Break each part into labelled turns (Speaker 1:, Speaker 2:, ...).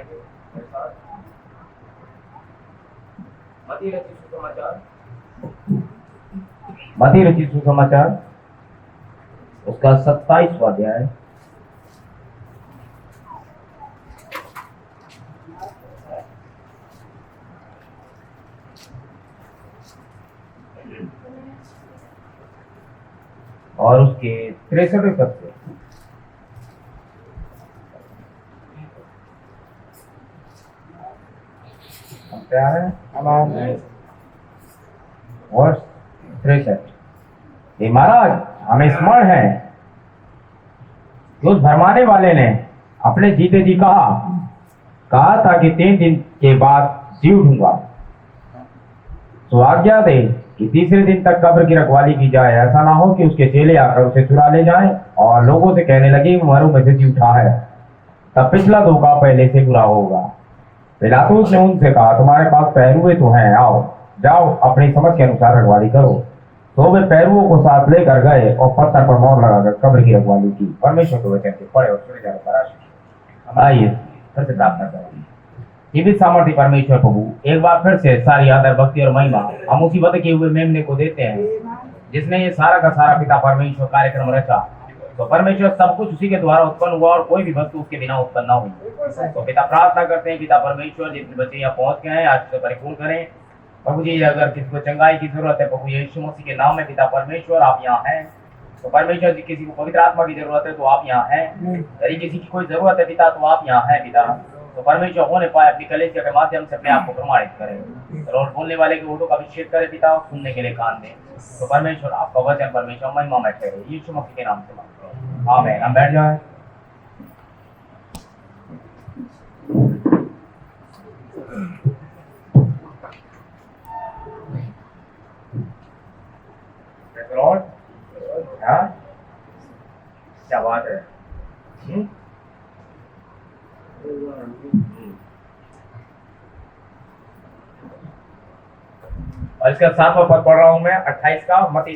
Speaker 1: पढ़ेंगे मेरे साथ। मती रचित सुसमाचार,
Speaker 2: मती रचित सुसमाचार उसका 27वां अध्याय। और उसके 63वें पद से। क्या है? वर्ष 63। हे महाराज, हमें स्मरण है कि उस भरमाने वाले ने अपने जीते जी कहा था कि 3 दिन के बाद जी उठूंगा। तो आज्ञा दे कि तीसरे दिन तक कब्र की रखवाली की जाए, ऐसा ना हो कि उसके चेले आकर उसे चुरा ले जाएं और लोगों से कहने लगे मरू में से जी उठा है, तब पिछला धोखा पहले से बुरा होगा। पिलातुस ने उनसे कहा, तुम्हारे पास पहरुए तो हैं, आओ जाओ अपनी समझ के अनुसार रखवाली करो। तो वे पहरुओं को साथ लेकर गए और पत्थर पर मोहर लगाकर कब्र की रखवाली की। परमेश्वर के वचन के पढ़े और सुने जाने पर आशीष। आइए फिर से प्रार्थना करें। जीवित सामर्थ्य परमेश्वर प्रभु, एक बार फिर से सारी आदर भक्ति और महिमा हम उसी बद किए हुए मेमने को देते हैं जिसने ये सारा का सारा पिता परमेश्वर कार्यक्रम रचा। तो परमेश्वर सब कुछ उसी के द्वारा उत्पन्न हुआ और कोई भी वस्तु उसके बिना उत्पन्न ना हुई। तो पिता प्रार्थना करते हैं, पिता परमेश्वर जितने बच्चे यहाँ पहुंच गए हैं आज से परिपूर्ण करें प्रभु जी। अगर किसी को चंगाई की जरूरत है प्रभु यीशु मसीह के नाम में पिता परमेश्वर आप यहाँ हैं। तो परमेश्वर जी किसी को पवित्र आत्मा की जरूरत है तो आप यहाँ हैं। यदि किसी की कोई जरूरत है पिता तो आप यहाँ हैं पिता। तो परमेश्वर होने पाए अपनी कलेसिया के माध्यम से अपने आप को प्रमाणित करें और बोलने वाले के होठों का अभिषेक करें पिता, सुनने के लिए कान दें। तो परमेश्वर आपका वचन परमेश्वर महिमा में ठहरे यीशु मसीह के नाम से मांगते हैं, आमीन। हम बैठ जाएं। लॉर्ड, हाँ क्या बात है। और इसका 7वां पद पढ़ रहा हूं मैं 28 का, मती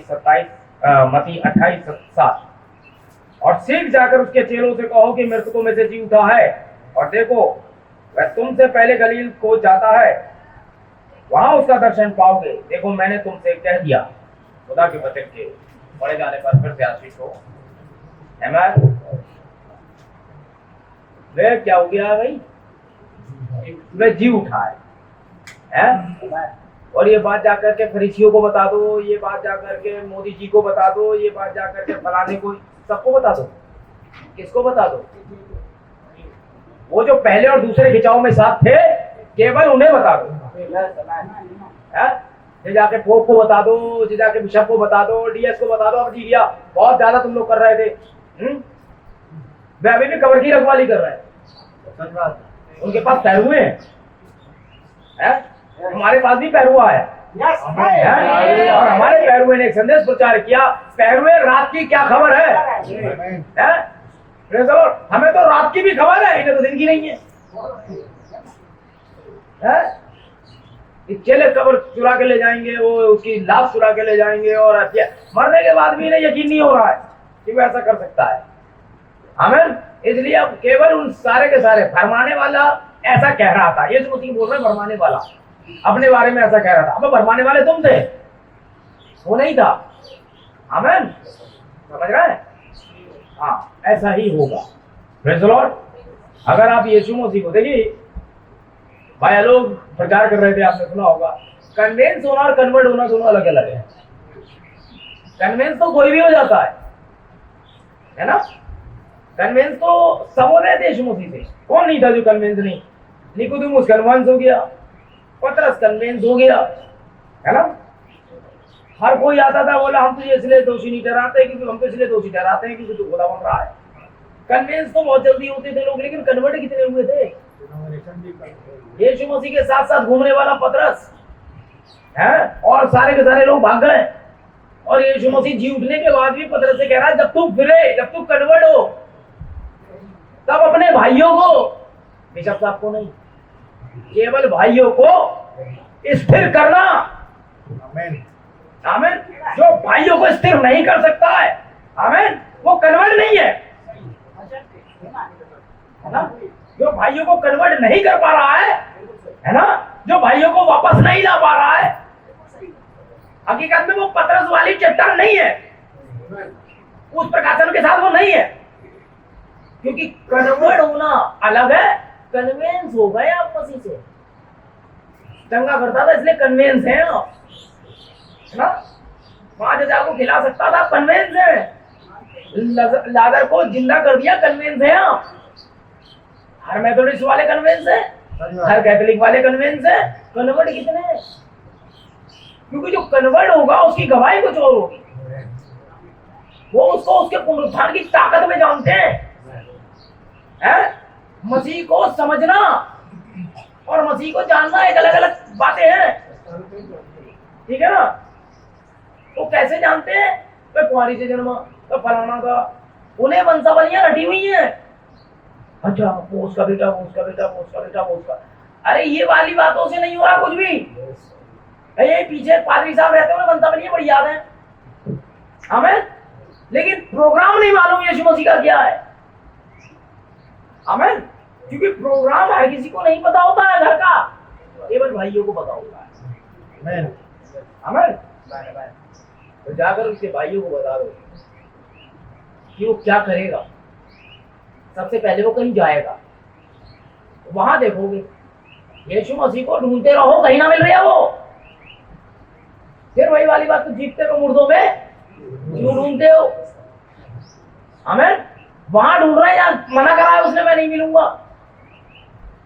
Speaker 2: 28:7। और शीघ्र जाकर उसके चेलों से कहो कि मृतकों में से जी उठा है और देखो वह तुमसे पहले गलील को जाता है, वहां उसका दर्शन पाओगे। देखो मैंने तुमसे कह दिया। खुदा के वचन के पढ़े जाने पर फिर से आशीष हो। आमीन। वे क्या हो गया भाई, वे जी उठा है? और ये बात जाकर के फरीसियों को बता दो, ये बात जाकर के मोदी जी को बता दो, ये बात जाकर के फलाने को, सबको बता दो। किसको बता दो? वो जो पहले और दूसरे खिंचाव में साथ थे केवल उन्हें बता दो। ये जाके पोप को बता दो, ये जाके बिशप को बता दो, डीएस को बता दो। अब जी गया, बहुत ज्यादा तुम लोग कर रहे थे। वे अभी भी कब्र की रखवाली कर रहे हैं। उनके पास पहरुए हैं, हमारे पास भी पहरुआ है। और हमारे पहरुए ने एक संदेश प्रचार किया, पहरुए रात की क्या खबर है? हमें तो रात की भी खबर है, इन्हें तो दिन की नहीं है। चेले कब्र चुरा के ले जाएंगे, वो उसकी लाश चुरा के ले जाएंगे और मरने के बाद भी इन्हें यकीन नहीं हो रहा है कि वो ऐसा कर सकता है। आमीन। इसलिए अब केवल उन सारे के सारे भरमाने वाला ऐसा कह रहा था। यीशु मसीह बोल रहे भरमाने वाला अपने बारे में ऐसा कह रहा था। अब भरमाने वाले तुम थे, वो नहीं था। आमीन। समझ रहे हैं? हाँ, ऐसा ही होगा। Praise the Lord. अगर आप यीशु मसीह को देखिए, भाई लोग प्रचार कर रहे थे, आपने सुना होगा, कन्वेंस होना और कन्वर्ट होना दोनों अलग अलग है। कन्वेंस तो कोई भी हो जाता है ना? कन्वेंस तो सब हो रहे थे यीशु मसीह से। कौन नहीं था जो कन्वेंस नहीं? निकोदेमुस कन्वेंस हो गया, पतरस कन्वेंस हो गया, है ना? हर कोई आता था, बोला हम तुझे इसलिए दोषी नहीं ठहराते क्योंकि हम तो इसलिए दोषी ठहराते हैं क्योंकि तू खुदा बन रहा है। कन्वेंस तो बहुत जल्दी होते थे लोग, लेकिन कन्वर्ट कितने हुए थे? यीशु मसीह के साथ साथ घूमने वाला पतरस है, और सारे के सारे लोग भाग गए। और यीशु मसीह जी उठने के बाद भी पतरस से कह रहा है, जब तू फिरे, जब तू कन्वर्ट हो, तब अपने भाइयों को, बिशप साहब को नहीं, केवल भाइयों को स्थिर करना। आमीन। आमीन। जो भाइयों को स्थिर नहीं कर सकता है, आमीन, वो कन्वर्ट नहीं है ना? जो भाइयों को कन्वर्ट नहीं कर पा रहा है ना, जो भाइयों को वापस नहीं ला पा रहा है, हकीकत में वो पतरस वाली चट्टान नहीं है, उस प्रकाशन के साथ वो नहीं है। क्योंकि कन्वर्ट होना अलग है, कन्वेंस हो गए आप मसीह से। चंगा करता था इसलिए कन्वेंस है ना, 5,000 को खिला सकता था, कन्वेंस है। लाजर को जिंदा कर दिया, कन्वेंस है। हर मेथोडिस्ट वाले कन्वेंस है, हर कैथोलिक वाले कन्वेंस है। कन्वर्ट कितने हैं? क्योंकि जो कन्वर्ट होगा उसकी गवाही कुछ और होगी, वो उसको उसके पुनरुत्थान की ताकत में जानते हैं। मसीह को समझना और मसीह को जानना एक अलग अलग बातें हैं, ठीक है ना। तो कैसे जानते हैं? तो कुंवारी से जन्मा, तो फलाना का, उन्हें वंशावलियां रटी हुई हैं। अच्छा वो उसका बेटा, वो उसका बेटा, वो उसका बेटा, वो उसका। अरे ये वाली बातों से नहीं हो रहा कुछ भी। ये पीछे पादरी साहब रहते हैं, वंशावलियां बड़ी याद है हमें, लेकिन प्रोग्राम नहीं मालूम यीशु मसीह का क्या है। हमें क्योंकि प्रोग्राम हर किसी को नहीं पता होता है घर का, केवल भाइयों को पता होता है। हमें तो जाकर उसके भाइयों को बता दो कि वो क्या करेगा। सबसे पहले वो कहीं जाएगा, वहां देखोगे यीशु मसीह को ढूंढते रहो, कहीं ना मिल रही है वो। फिर वही वाली बात, तो जीतते को मुर्दों में क्यों ढूंढते हो? हमें वहां ढूंढ रहे हैं, यार मना करा है उसने, मैं नहीं मिलूंगा।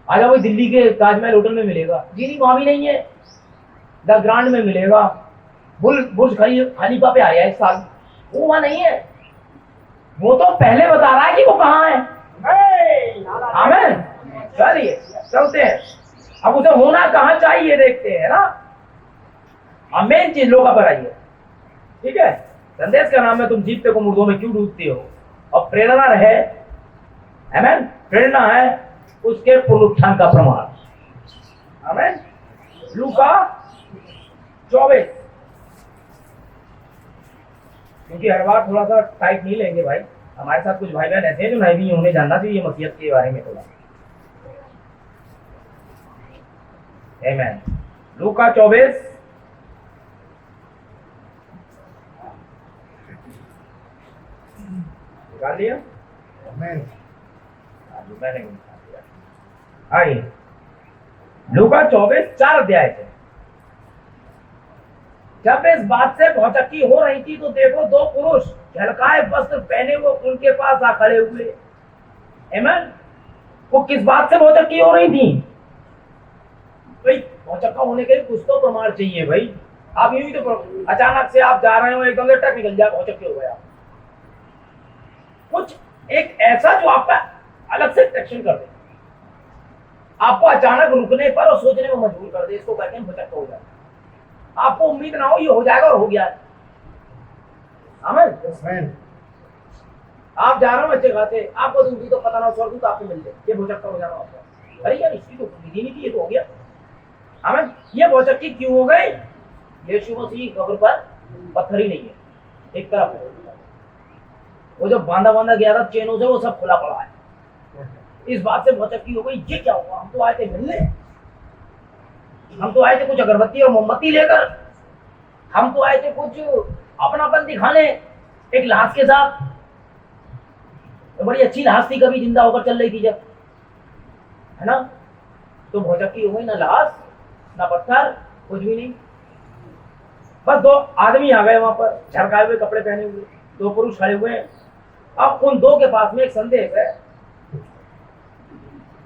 Speaker 2: आजा वही दिल्ली के ताजमहल होटल में मिलेगा, जी नहीं वहां भी नहीं है। द ग्रांड में मिलेगा, बुर्ज खलीफा पे आया इस साल, वो वहां नहीं है। वो तो पहले बता रहा है कि वो कहाँ है। आमेन। चलिए चलते हैं, अब उसे होना कहाँ चाहिए देखते हैं ना। मेन चीज लोग पर आइए, ठीक है। संदेश का नाम है तुम जीतते को मुर्दों में क्यों डूबते हो, और प्रेरणा रहे, आमेन। प्रेरणा है उसके पुनरुत्थान का प्रमाण। आमेन। लूका 24, क्योंकि हर बार थोड़ा सा टाइट नहीं लेंगे भाई, हमारे साथ कुछ भाई बहन ऐसे हैं जो नहीं भी उन्हें जानना चाहिए मसीहत के बारे में थोड़ा। आमेन। लूका 24 निकाल लिया। मैंने आइए लूका 24 4 अध्याय से। जब इस बात से भौचक्की हो रही थी तो देखो दो पुरुष झलकाए वस्त्र पहने वो उनके पास आ खड़े हुए। आमेन। वो किस बात से भौचक्की हो रही थी भाई? भौचक्का होने के लिए कुछ तो प्रमाण चाहिए भाई। आप यूं ही तो अचानक से आप जा रहे हो, एकदम से ट्रक निकल जाए, भौचक्के हो गया। कुछ एक ऐसा जो आपका अलग से एक्शन कर दे, आपको अचानक रुकने पर और सोचने में मजबूर कर दे, इसको कहते हैं भौचक्का हो जाए। आपको उम्मीद ना हो ये हो जाएगा और हो गया। आमीन। आप जा रहे हो अच्छे खाते, आपको दूसरी तो पता ना स्वर्ग तो आपको मिल जाए, ये भौचक्का हो जाना होता। अरे यार इसकी तो उम्मीद ही नहीं थी, ये तो हो गया। आमीन। ये भौचक्की क्यों हो गई? यीशु मसीह कब्र पर पत्थर ही नहीं है, एक तरफ है। वो जो बांधा गया था चेनों से, वो सब खुला पड़ा है। इस बात से भौचक्की हो गई, ये क्या हुआ? हम तो आए थे मिलने, हम तो आए थे कुछ अगरबत्ती और मोमबत्ती लेकर, हम तो आए थे कुछ अपनापन दिखाने एक लाश के साथ। तो बड़ी अच्छी लाश थी, कभी जिंदा होकर चल रही थी जब, है ना। तो भौचक्की हो गई, ना लाश ना पत्थर, कुछ भी नहीं। बस दो आदमी आ गए वहां पर, झलकाए हुए कपड़े पहने हुए, दो पुरुष खड़े हुए हैं। अब उन दो के पास में एक संदेश है।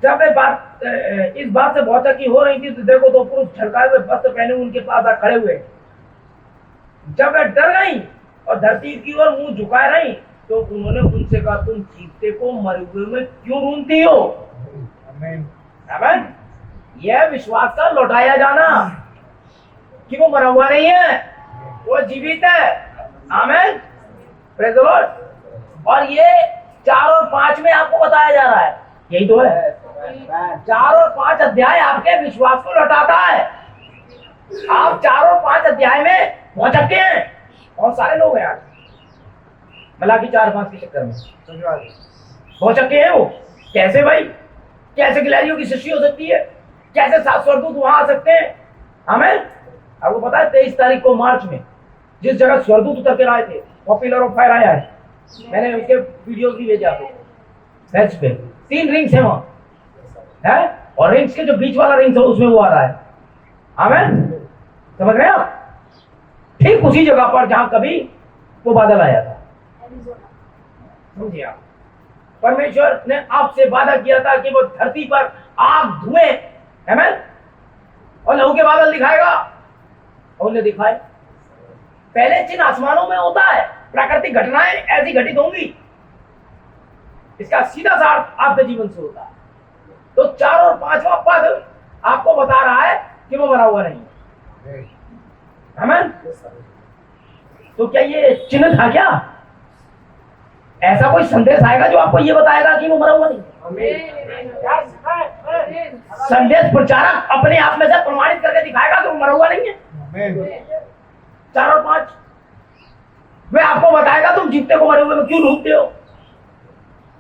Speaker 2: जब इस बात से भौचक्की हो रही थी तो देखो दो पुरुष झलकाए हुए वस्त्र पहने उनके पास आ खड़े हुए। जब वे डर गई और धरती की ओर मुंह झुकाए रही तो उन्होंने उनसे कहा, तुम जीते को मरे हुए में क्यों ढूंढती हो? आमीन। आमीन। यह विश्वास का लौटाया जाना कि वो मरा हुआ नहीं है, वो जीवित है। आमीन। Praise the Lord. और ये 4 और 5 में आपको बताया जा रहा है, यही तो है। 4 और 5 अध्याय आपके विश्वास को लौटाता है। आप 4 और 5 अध्याय में भौचक्के हैं। बहुत सारे लोग हैं आज मलाकी 4-5 के चक्कर में भौचक्के हैं। वो कैसे भाई? कैसे गिलहरियों की सृष्टि हो सकती है, कैसे 7 स्वर्गदूत वहां आ सकते हैं। हमें आपको पता है 23 तारीख को मार्च में जिस जगह स्वर्गदूत उतर कर आए थे, पॉपुलर ऑफ फायर आया है, मैंने उसके वीडियोस भी भेजे आपको नेट पे। 3 रिंग्स है वहां है, और रिंग्स के जो बीच वाला रिंग्स है उसमें वो आ रहा है। हमें समझ रहे हैं आप? ठीक उसी जगह पर जहां कभी वो बादल आया था। समझिए आप, परमेश्वर ने आपसे वादा किया था कि वो धरती पर आग, धुएं, आमीन, और लहू के बादल दिखाएगा, और उन्हें दिखाए। पहले चिन्ह आसमानों में होता है, प्राकृतिक घटनाएं ऐसी घटित होंगी, इसका सीधा सा अर्थ आपके जीवन से होता है। तो 4 और 5वां पद आपको बता रहा है कि वो मरा हुआ नहीं है। आमीन। तो क्या ये चिन्ह था क्या? ऐसा कोई संदेश आएगा जो आपको ये बताएगा कि वो मरा हुआ नहीं है? संदेश प्रचारक अपने आप में से प्रमाणित करके दिखाएगा कि वो मरा हुआ नहीं है। 4 और 5 वे आपको बताएगा तुम जीवते को मरे हुए में क्यों ढूंढते हो।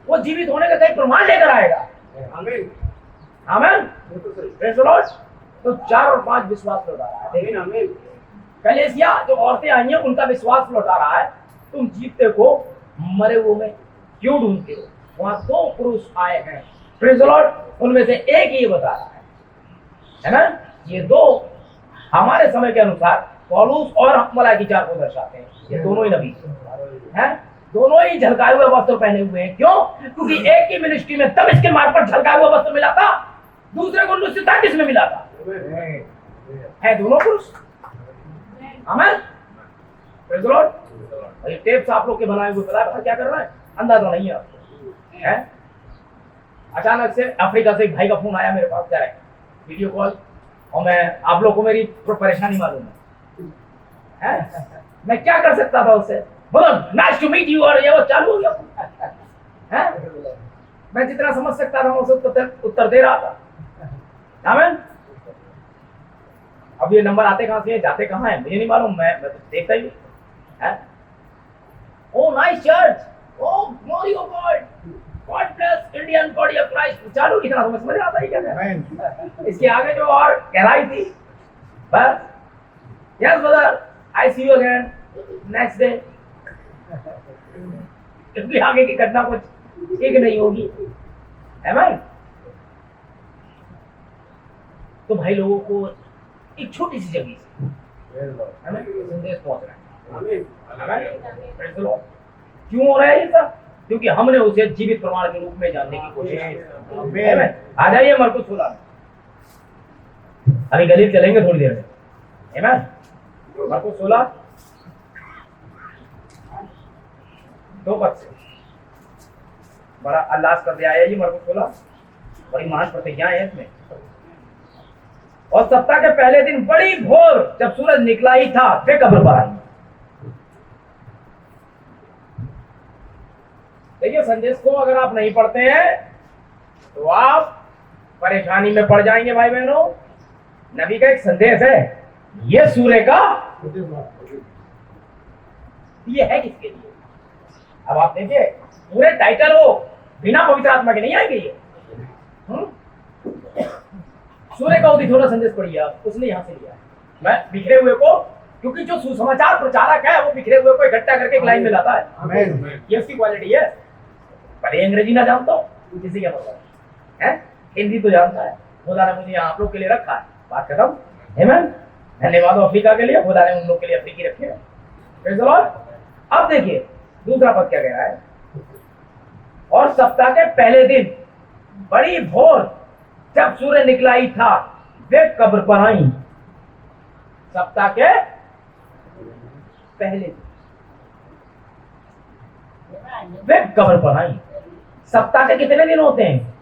Speaker 2: वो जीवित होने का कई प्रमाण लेकर आएगा। आमीन। Praise the Lord. तो 4 और 5 विश्वास लौटा रहा है। कलीसिया जो औरतें आई हैं उनका विश्वास लौटा रहा है, तुम जीवते को मरे हुए में क्यों ढूंढते हो। वहां 2 पुरुष आए हैं, प्रेज़ द लॉर्ड, उनमें से एक ये बता रहा है ना। ये 2 हमारे समय के अनुसार पौलुस और मलाकी 4 को दर्शाते हैं। ये दोनों ही नबी हैं, दोनों ही झलकाए हुए वस्त्र पहने हुए हैं। क्यों? क्योंकि एक की मिनिस्ट्री में तब इसके मार्ग पर झलकाए हुआ वस्त्र मिला था, दूसरे को 1933 में मिला था। है दोनों पुरुष। आमीन। Praise the Lord. ये टेप्स आप लोग के बनाए हुए पता क्या कर रहा है, अंदाजा नहीं है आपको है। अचानक से अफ्रीका से एक भाई का फोन आया मेरे पास, डायरेक्ट वीडियो कॉल, और मैं आप लोग को मेरी परेशानी मालूम है, मैं क्या कर सकता था उससे, बोलो नाइस टू मीट यू, और ये वो चालू हो गया है। मैं जितना समझ सकता था उसे उत्तर दे रहा था। आमीन। अब ये नंबर आते कहां से जाते कहां है मुझे नहीं मालूम, मैं तो देखता ही है। Oh nice church, oh glory of God, God bless Indian body of Christ, चालू इतना समझ आता है क्या। इसके आगे जो और गहराई थी बस, yes brother I see you again next day. इसलिए आगे की घटना कुछ ठीक नहीं होगी, है भाई। तो भाई लोगों को एक छोटी सी जगह से संदेश पहुंच रहा है। क्यों हो रहा है ये सब? क्योंकि हमने उसे जीवित प्रमाण के रूप में जानने की कोशिश की। आ जाइए मरकुस 16, अभी गलील चलेंगे थोड़ी देर में। मरकुस 16 2 पद से बड़ा अल्लाह कर दिया है। ये मरकुस 16 बड़ी महान प्रतिज्ञाएं है इसमें। और सप्ताह के पहले दिन बड़ी भोर जब सूरज निकला ही था, वे कब्र पर आई। देखिए, संदेश को अगर आप नहीं पढ़ते हैं तो आप परेशानी में पड़ जाएंगे भाई बहनों। नबी का एक संदेश है, ये सूर्य का ये है किसके लिए। अब आप देखिए, पूरे टाइटल हो बिना पवित्र आत्मा के नहीं आएंगे ये। सूर्य का उदित होना संदेश पढ़िए आप, उसने यहां से लिया। मैं बिखरे हुए को, क्योंकि जो सुसमाचार प्रचारक है वो बिखरे हुए को इकट्ठा करके एक लाइन में लाता है। आमीन। ये उसकी क्वालिटी है। भले अंग्रेजी ना जानता हूं, किसी क्या पता है, हिंदी तो जानता है। खुदा ने मुझे आप लोग के लिए रखा है, बात खत्म। आमीन। धन्यवाद अफ्रीका के लिए, खुदा ने उन लोग के लिए अफ्रीकी रखे हैं। Praise the Lord. अब देखिए दूसरा पद क्या कह रहा है। और सप्ताह के पहले दिन बड़ी भोर जब सूर्य निकला ही था, वे कब्र पर आई। सप्ताह के पहले दिन वे कब्र पर आई। सप्ताह के कितने दिन होते हैं?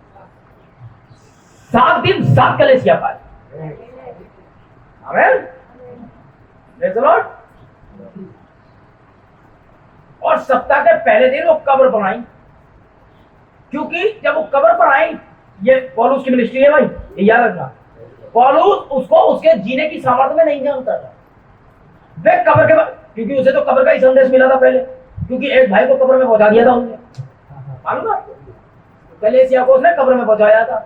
Speaker 2: 7 दिन 7 कलीसिया पाए। आमीन। Praise the Lord. और सप्ताह के पहले दिन वो कब्र पर आई, क्योंकि जब वो कब्र पर आई, ये पौलुस की मिनिस्ट्री है भाई, ये याद रखना। पौलुस उसको उसके जीने की सामर्थ्य में नहीं जानता था। वे कब्र के बाद, क्योंकि उसे तो कब्र का ही संदेश मिला था पहले, क्योंकि एक भाई को कब्र में पहुंचा दिया था उन्होंने, मालूम है आपको। कलीसिया को उसने कब्र में पहुंचाया था।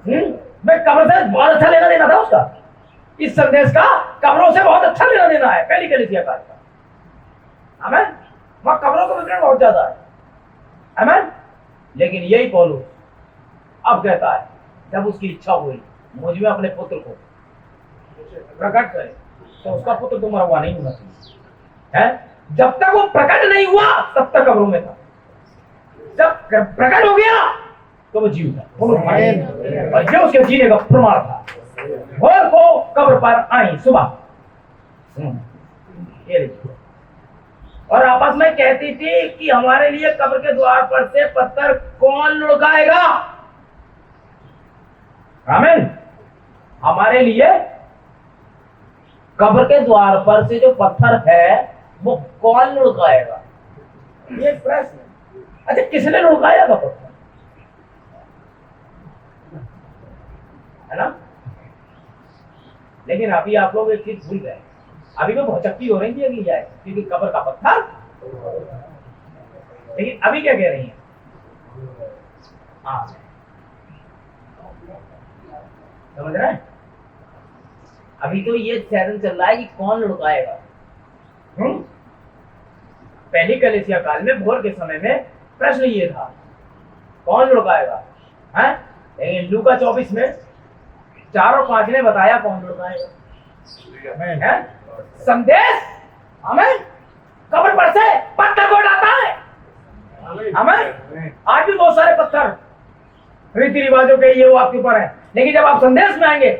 Speaker 2: मैं कब्र से बहुत अच्छा लेना देना था उसका, इस संदेश का कब्रों से बहुत अच्छा लेना देना है पहली कलीसिया काल का। आमीन। वहां कब्रों का विवरण बहुत ज्यादा है। आमीन। लेकिन यही पौलुस अब कहता है जब उसकी इच्छा हुई मुझ में अपने पुत्र को प्रकट करे, तो उसका पुत्र तो मरा हुआ नहीं होना चाहिए है। जब तक वो प्रकट नहीं हुआ तब तक कब्रों में था, जब प्रकट हो गया तो वो जीव था और ये उसके जीने का प्रमाण था। भोर को कब्र पर आई सुबह, ये लीजिए, और आपस में कहती थी कि हमारे लिए कब्र के द्वार पर से पत्थर कौन लुढ़काएगा। आमीन। हमारे लिए कब्र के द्वार पर से जो पत्थर है वो कौन लुढ़काएगा, ये प्रश्न है। अच्छा, किसने लुढ़काया था पत्थर, है ना? लेकिन अभी आप लोग एक चीज भूल गए, अभी भी भौचक्की हो रही थी जाए क्योंकि कब्र का पत्थर। लेकिन अभी क्या कह रही है? हाँ, समझ रहे हैं? अभी तो ये चैलेंज चल रहा है कि कौन लुढ़काएगा। पहली कलीसिया काल में भोर के समय में प्रश्न ये था कौन लुढ़काएगा, हैं? लेकिन लूका 24 में 4 और 5 ने बताया कौन लुढ़काएगा। संदेश हमें कब्र पर से पत्थर को हटाता है। हमें आज भी बहुत सारे पत्थर रीति रिवाजों के ये वो आपके ऊपर है, लेकिन जब आप संदेश में आएंगे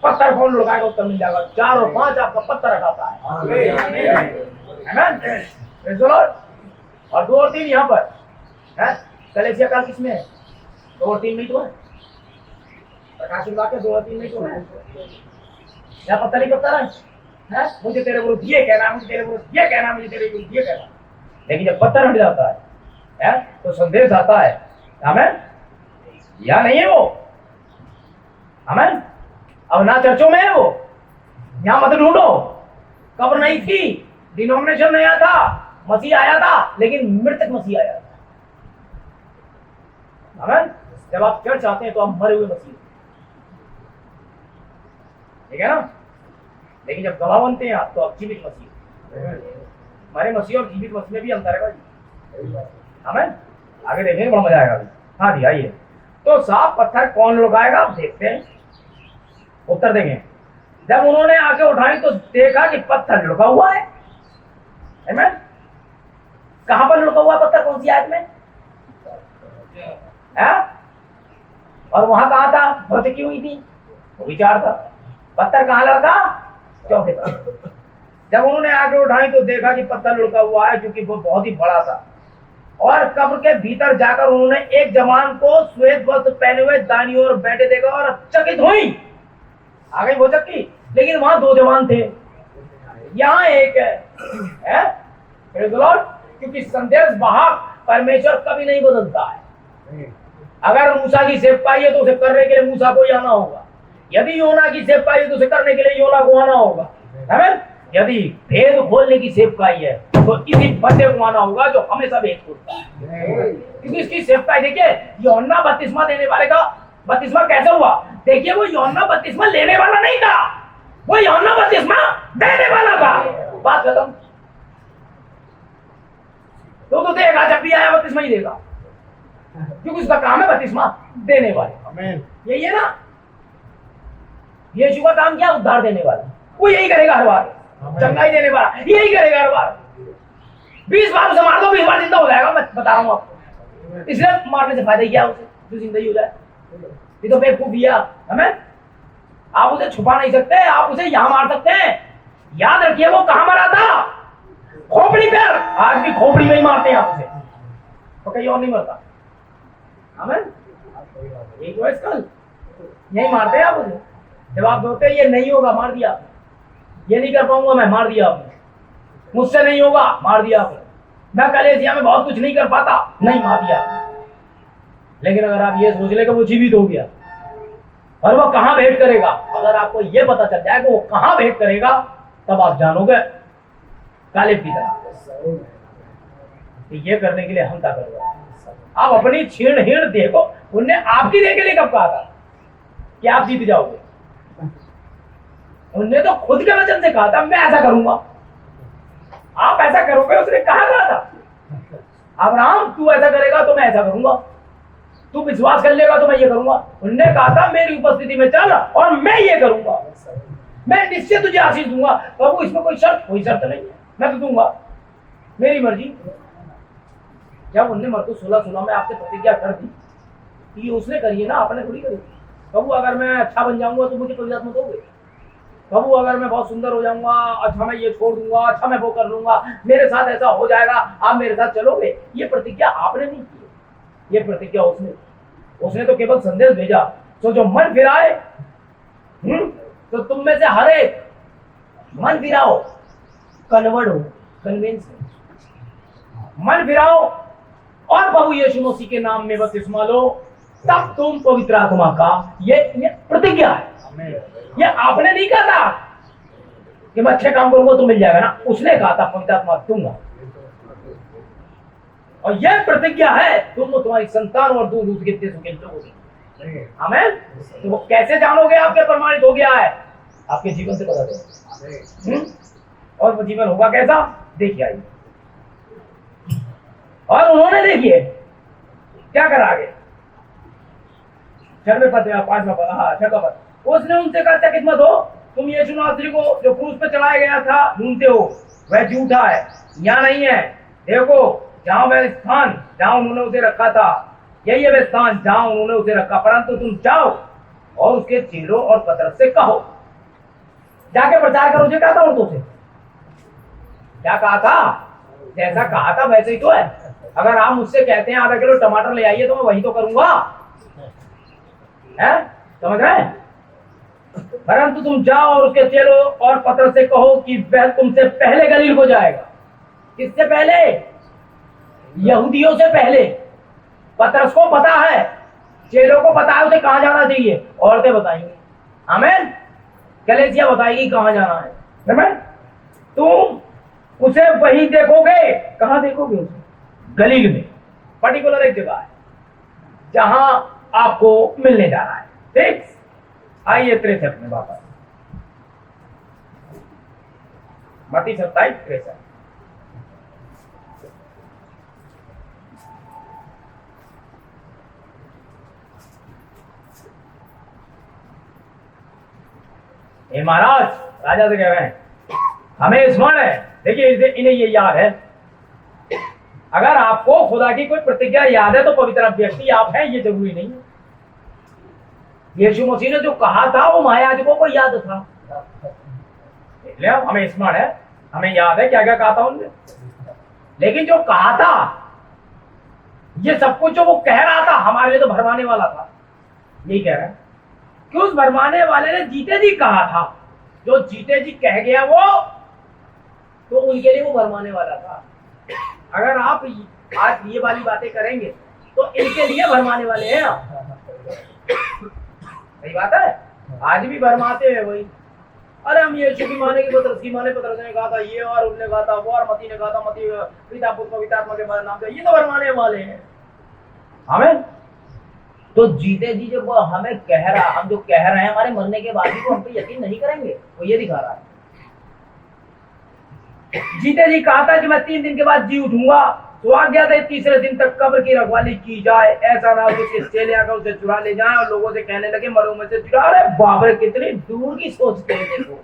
Speaker 2: पत्थर कौन लुढ़काएगा उत्तर मिल जाएगा। 4 और 5 आपका पत्थर हटाता है। और 2 और 3 यहाँ पर है। कलीसिया काल किसमें है? 2 और 3 में तो है। प्रकाशित वाक्य 2 और 3 में तो है। या पत्थर ही पत्थर है। मुझे तेरे विरुद्ध ये कहना, मुझे तेरे विरुद्ध ये कहना, मुझे तेरे विरुद्ध ये कहना। लेकिन जब पत्थर हट जाता है तो संदेश आता है। आमीन। या नहीं है वो? आमीन। अब ना चर्चों में है वो, यहां मत ढूंढो। कब्र नहीं थी, डिनोमिनेशन नया था, मसीह आया था, लेकिन मृतक मसीह आया था। आमीन। जब आप चर्च आते हैं तो आप मरे हुए मसीह, ठीक है ना? लेकिन जब गवाह बनते हैं आप तो आप जीवित मसीह। मरे मसीह और जीवित मसीह में भी अंतर है भाई। आमीन। आगे देखेंगे, बड़ा मजा आएगा अभी। हाँ जी, आइए। तो साफ पत्थर कौन लुढ़काएगा, आप देखते हैं, उत्तर देंगे। जब उन्होंने आके उठाई तो देखा कि पत्थर लुढ़का हुआ है। आमीन। कहां पर लुढ़का हुआ पत्थर, कौन सी आयत में है? और वहां कहां था, भौतिकी हुई थी, वो विचार था। पत्थर कहां लड़का, चौथे पर। जब उन्होंने आगे उठाई तो देखा कि पत्थर लुढ़का हुआ है क्योंकि वो बहुत ही बड़ा था। और कब्र के भीतर जाकर उन्होंने एक जवान को श्वेत वस्त्र पहने हुए दाईं ओर बैठे देखा और चकित हुई। आ गई भौचक्की। लेकिन वहां 2 जवान थे, यहाँ एक है। Praise the Lord. क्योंकि संदेश वाहक परमेश्वर कभी नहीं बदलता है। अगर मूसा की सेवकाई है तो उसे करने के लिए मूसा को ही आना होगा। यदि योना की सेवकाई है तो उसे करने के लिए योना को आना होगा। आमीन। यदि भेद खोलने की सेवकाई है तो इसी बंदे को आना होगा जो हमेशा भेद खोलता है। क्योंकि इसकी सेवकाई देखिए, यूहन्ना बपतिस्मा देने वाले का बपतिस्मा कैसे हुआ? देखिए, वो यूहन्ना बपतिस्मा लेने वाला नहीं था, वो यूहन्ना बपतिस्मा देने वाला था। बात खत्म। तो देगा, जब भी आया बपतिस्मा ही देगा, क्योंकि उसका काम है बपतिस्मा देने वाले। यही है ना, यीशु का काम क्या? उद्धार देने वाला। वो यही करेगा हर बार, चंगाई देने वाला यही करेगा हर बार। 20 बार उसे मार दो, 20 बार जिंदा हो जाएगा। मैं बता रहा हूँ आपको, इसलिए मारने से फायदा क्या उसे, जो जिंदा ही हो जाए। ये तो बेवकूफिया। हमें आप उसे छुपा नहीं सकते, आप उसे यहां मार सकते हैं। याद रखिए, वो कहां मरा था? खोपड़ी पर। आज भी खोपड़ी में ही मारते हैं आप उसे, तो कहीं और नहीं मरता। हमें एक वर्ष कल यही मारते हैं आप उसे। जब आप बोलते हैं ये नहीं होगा, मार दिया आपने। ये नहीं कर पाऊंगा मैं, मार दिया आपने। मुझसे नहीं होगा, मार दिया आपने। मैं कलीसिया में बहुत कुछ नहीं कर पाता, नहीं, मार दिया आपने। लेकिन अगर आप ये सोच ले कि वो जीवित हो गया और वो कहां भेंट करेगा, अगर आपको ये पता चल जाए कि वो कहां भेंट करेगा, तब आप जानोगे काले की तरह ये करने के लिए हम क्या करेंगे। आप अपनी छीण हीण देखो, उनने आपकी देख के लिए कब कहा था? कि आप जीत जाओगे। उन्होंने तो खुद के वचन से कहा था मैं ऐसा करूंगा, आप ऐसा करोगे, उसने कहा था अब्राहम तू ऐसा करेगा तो मैं ऐसा करूंगा, तू विश्वास कर लेगा तो मैं ये करूंगा। उन्होंने कहा था मेरी उपस्थिति में चल और मैं ये करूंगा, मैं निश्चय तुझे आशीष दूंगा। प्रभु इसमें कोई शर्त नहीं है, मैं तो दूंगा, मेरी मर्जी। जब उन्होंने मरकुस 16:16 में आपसे प्रतिज्ञा कर दी कि उसने करी है ना, आपने थोड़ी करी। प्रभु अगर मैं अच्छा बन जाऊंगा तो मुझे पवित्र आत्मा दोगे। प्रभु अगर मैं बहुत सुंदर हो जाऊंगा, अच्छा मैं ये छोड़ दूंगा, अच्छा मैं वो कर लूंगा, मेरे साथ ऐसा हो जाएगा, आप मेरे साथ चलोगे। ये प्रतिज्ञा आपने नहीं की, ये प्रतिज्ञा उसने तो केवल संदेश भेजा। तो जो मन फिराए, तो तुम में से हर एक मन फिराओ, कन्वर्ट हो, कन्विंस हो, मन फिराओ और प्रभु यीशु मसीह के नाम में बपतिस्मा लो, तब तुम पवित्र आत्मा का ये प्रतिज्ञा है। ये आपने नहीं कहा था कि मैं अच्छे काम करूंगा तो मिल जाएगा ना, उसने कहा था पवित्र आत्मा दूंगा। और यह प्रतिज्ञा है तुम तुम्हारी संतान और दूर दूर के देशों के लोगों की। आमीन। तो वो कैसे जानोगे आपके प्रमाणित हो गया है? आपके जीवन से पता चलेगा। और वो जीवन होगा कैसा, देखिए आइए। और उन्होंने देखिए क्या करा आगे, 6वें पद, 5वां पद, हाँ 6वां पद। उसने उनसे कहा चकित मत हो, तुम यीशु नासरी को जो क्रूस पे चलाया गया था ढूंढते हो, वह झूठा है, यहाँ नहीं है। देखो जहां वह स्थान जहां उन्होंने उसे रखा था, यही है वह स्थान जहां उन्होंने उसे रखा। परंतु तुम जाओ और उसके चेलों और पतरस से कहो, जाके प्रचार करो। जो कहा था औरतों से, क्या कहा था? जैसा कहा था वैसे ही तो है। अगर आप मुझसे कहते हैं आधा किलो टमाटर ले आइए तो मैं वही तो करूंगा, है? समझ रहे हैं? परंतु तुम जाओ और उसके चेलों और पतरस से कहो कि वह तुमसे पहले गलील को जाएगा। किससे पहले? यहूदियों से पहले। पतरस को पता है, चेलों को पता है उसे कहां जाना चाहिए, औरतें बताएंगी। आमीन। कलीसिया बताएगी कहां जाना है। आमीन। तुम उसे वहीं देखोगे। कहां देखोगे उसे? गलील में। पर्टिकुलर एक जगह है जहां आपको मिलने जा रहा है। ठीक, आइए 63 में वापस, मत्ती 27:63। हे महाराज, राजा से कह रहे हैं हमें स्मरण है। देखिए इन्हें ये याद है। अगर आपको खुदा की कोई प्रतिज्ञा याद है तो पवित्र व्यक्ति आप हैं, ये जरूरी नहीं है। यीशु मसीह ने जो कहा था वो महायाजकों को याद था, इसलिए हमें स्मरण है, हमें याद है क्या क्या कहा था उन्होंने। लेकिन जो कहा था, ये सब कुछ जो वो कह रहा था हमारे लिए तो भरमाने वाला था। यही कह रहे हैं कि उस भरमाने वाले ने जीते जी कहा था। जो जीते जी कह गया वो तो उनके लिए वो भरमाने वाला था। अगर आप आज ये वाली बातें करेंगे तो इनके लिए भरमाने वाले हैं आप। सही बात है। आज भी भरमाते हैं वही, अरे हम यीशु की माने की पतरस की माने, पतरस ने कहा था ये और उन्होंने कहा था वो और मती ने कहा था मती पिता पुत्र पवित्र आत्मा के नाम से, ये तो भरमाने वाले हैं हमें। तो जीते जी जब वो हमें कह रहा, हम जो कह रहे हैं हमारे मरने के बाद भी वो हम पे यकीन नहीं करेंगे, वो ये दिखा रहा है। जीते जी कहा था कि मैं 3 दिन के बाद जी उठूंगा, तो आज्ञा था 3रे दिन तक कब्र की रखवाली की जाए, ऐसा ना हो कि उसके चेले आकर उसे चुरा ले जाएं और लोगों से कहने लगे मरो में से चुरा। अरे बाप रे, कितनी दूर की सोचते हैं देखो।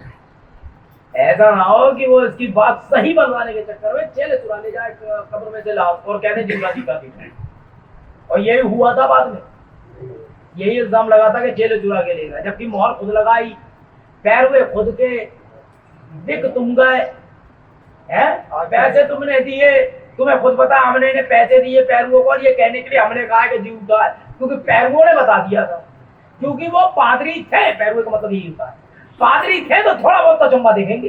Speaker 2: ऐसा ना हो कि वो इसकी बात सही बनवाने के चक्कर में चेले चुरा ले जाए कब्र में से लाओ और कहने जिंदा जी का दिखाएं। और यही हुआ था बाद में, यही इल्जाम लगा था कि चेले चुरा के ले गए, जबकि मोहर खुद लगाई, पैर हुए खुद के, दिख तुम गए हैं और पैसे तुमने दिए। तुम्हें खुद पता हमने इन्हें पैसे दिए पैरुओं को, और ये कहने के लिए हमने कहा कि जी उठा है, क्योंकि पैरुओं ने बता दिया था, क्योंकि वो पादरी थे। पैरुओं का मतलब यही होता है, पादरी थे तो थोड़ा बहुत तजुम्बा देखेंगे,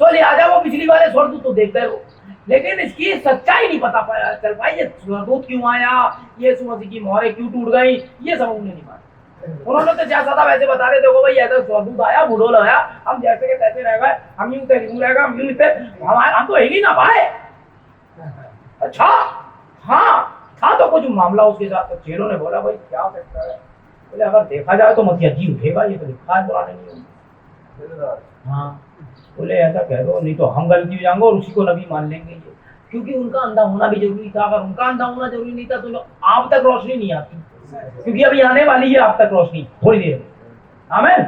Speaker 2: तो लिहाजा वो बिजली वाले स्वर्गदूत तो देखते रहो, लेकिन इसकी सच्चाई नहीं पता पाया चल पाई। ये स्वर्गदूत क्यों आया, ये मसीह की मोहरें क्यों टूट गई, ये सब उन्हें नहीं माना। उन्होंने तो जैसा था वैसे बता रहे, देखो भाई ऐसा स्वर्गदूत आया, बुढ़ोल आया, हम जैसे के तैसे रह गए, हम यूं थे यूं रह गए, हम यूं थे, हम तो हिल ही ना पाए। अच्छा हाँ था तो कुछ मामला उसके साथ। तो चेलों ने बोला भाई क्या सकता है, बोले अगर देखा जाए तो मसीहा जी उठेगा, ये तो लिखा है पुराने नियम में। हाँ, बोले ऐसा कह दो, नहीं तो हम गलती हो जाएंगे और उसी को नबी मान लेंगे ये, क्योंकि उनका अंधा होना भी जरूरी था। अगर उनका अंधा होना जरूरी नहीं था तो आप तक रोशनी नहीं आती, क्योंकि अभी आने वाली है आप तक रोशनी थोड़ी देर में। आमीन।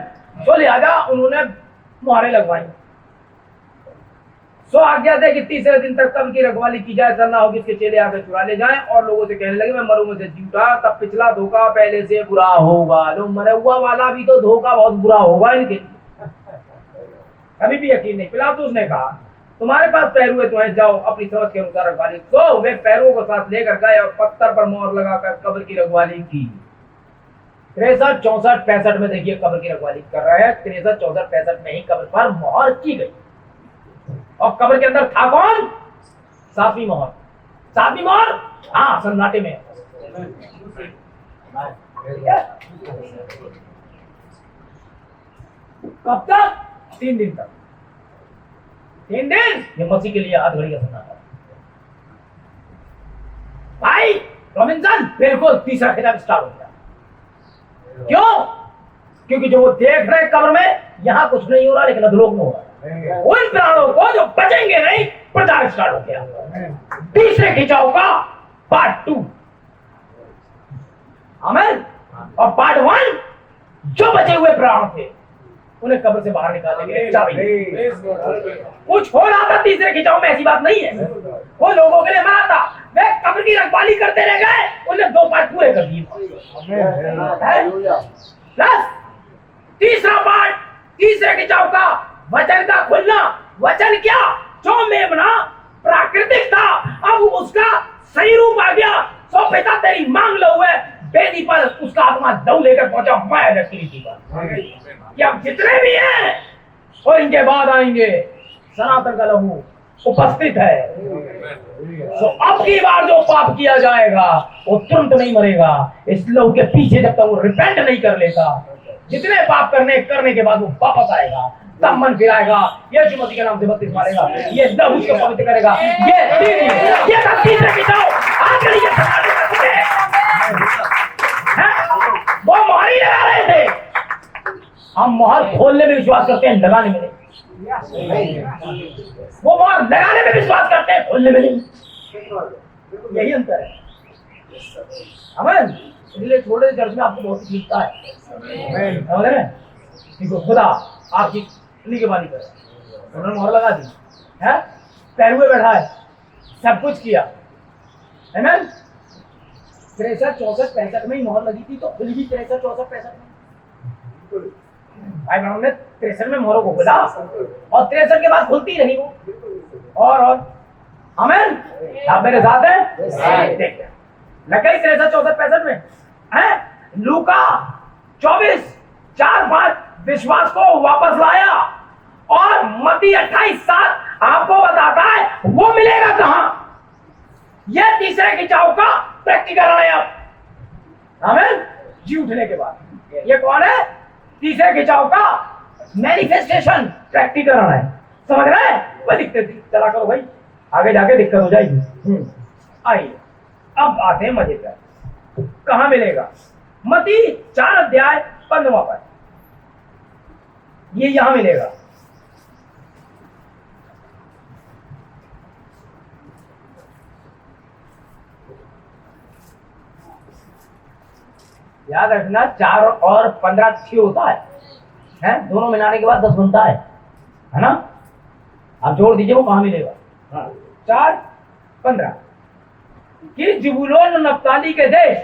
Speaker 2: तो लिहाजा उन्होंने मुहरें लगवाई। सो आज्ञा दे कि तीसरे दिन तक कब्र की रखवाली की जाए, ऐसा ना हो कि इसके चेले आकर चुरा ले जाएं और लोगों से कहने लगे मैं मरू में से जी उठा, तब पिछला धोखा पहले से बुरा होगा। जो मरे हुआ वाला भी तो धोखा बहुत बुरा होगा इनके लिए। कभी भी यकीन नहीं। पिलातुस ने कहा तुम्हारे पास पैर तो हैं, जाओ अपनी समझ के अनुसार रखवाली। तो वे पैरों को साथ लेकर गए और पत्थर पर मोहर लगाकर कब्र की रखवाली की। 63, 64, 65 में देखिए कब्र की रखवाली कर रहे हैं। 63, 64, 65 में ही कब्र पर मोहर की गई। और कब्र के अंदर था कौन? 7वीं मोहर। 7वीं मोहर हाँ सन्नाटे में। कब तक? 3 दिन तक। 3 दिन ये मसीह के लिए आध घड़ी का सन्नाटा। भाई रॉबिन्सन बिल्कुल तीसरा खिताब स्टार्ट हो गया। क्यों? क्योंकि जो वो देख रहे कब्र में, यहां कुछ नहीं हो रहा लेकिन अधोलोक में हो रहा है। उन प्राणों को जो बचेंगे नहीं, प्रचार स्टार्ट हो गया। तीसरे खिंचाव का पार्ट 2। आमीन। और पार्ट 1 जो बचे हुए प्राण थे उन्हें कब्र से बाहर निकालेंगे। कुछ हो रहा था तीसरे खिंचाव में, ऐसी बात नहीं है। वो लोगों के लिए मरा था, वे कब्र की रखवाली करते रह गए, उन्हें 2 पार्ट पूरे कर दिए। प्लस तीसरा पार्ट, तीसरे खिंचाव का वचन का खुलना। वचन क्या? जो मेमना प्राकृतिक था अब उसका सही रूप आ गया। सो पिता तेरी मांग लो हुए बेदी पर उसका आत्मा दौ लेकर पहुंचा मैं रखी कि अब जितने भी हैं और इनके बाद आएंगे, सनातन का लहू उपस्थित है। तो अब की बार जो पाप किया जाएगा वो तुरंत नहीं मरेगा। इस लहू के पीछे जब तक वो रिपेंट नहीं कर लेता, जितने पाप करने के बाद वो वापस आएगा, तब मन फिराएगा, यीशु मसीह के नाम से बपतिस्मा मारेगा, ये लहू उसको पवित्र करेगा। ये सब तीसरे खिंचाव आखिरी के सनातन वो मोहर लगा रहे थे। हम मोहर खोलने में विश्वास करते हैं, लगाने में नहीं। वो मोहर लगाने में विश्वास करते हैं, खोलने में नहीं। यही अंतर है। आमीन। इसलिए छोटे चर्च में आपको बहुत मिलता है। समझ रहे हैं? खुदा आपकी निगरानी करे, उन्होंने मोहर लगा दी है, पैर हुए बैठा है, सब कुछ किया। आमीन। 63, 64, 65 में ही मोहर लगी थी, तो खुल भी 63, 64, 65 में। भाई बहनों ने 63 में मोहरों को खुला और 63 के बाद खुलती रही वो। और आमीन। आप मेरे साथ हैं? देखिए लगे 63, 64, 65 में है। लूका 24, 4, 5 विश्वास को वापस लाया और मत्ती 28, 7 आपको बताता है वो मिलेगा कहां। यह तीसरे खिंचाव का प्रैक्टिकल है। अब आमीन। जी उठने के बाद ये कौन है? तीसरे खिंचाव का मैनिफेस्टेशन प्रैक्टिकल है। समझ रहे हैं? वह दिक्कत चला करो भाई, आगे जाके दिक्कत हो जाएगी। आइए अब आते हैं मजे पर। कहां मिलेगा? मत्ती 4 अध्याय 15वां पद, ये यहां मिलेगा। याद रखना 4 और 15 6 होता है? दोनों मिलाने के बाद 10 बनता है ना? आप जोड़ दीजिए वो कहां मिलेगा। 4, 15 कि ज़बूलून और नप्ताली के देश,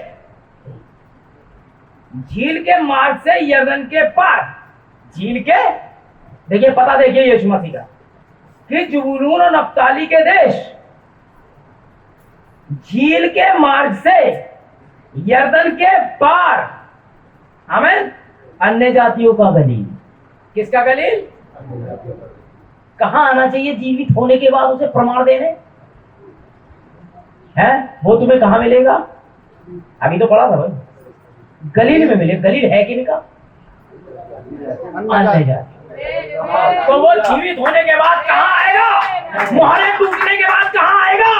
Speaker 2: झील के मार्ग से यरदन के पार। झील के देखिए, पता देखिए यीशु मसीह का, कि ज़बूलून और नप्ताली के देश, झील के मार्ग से यरदन के पार। आमीन। अन्य जातियों का गलील। किसका गलील? कहां आना चाहिए जीवित होने के बाद उसे प्रमाण देने? है वो तुम्हें कहां मिलेगा? अभी तो पढ़ा था भाई, गलील में मिले। गलील है कि नहीं का? अन्य जाति। तो वो जीवित होने के बाद कहां आएगा? मुहरें टूटने के बाद कहां आएगा?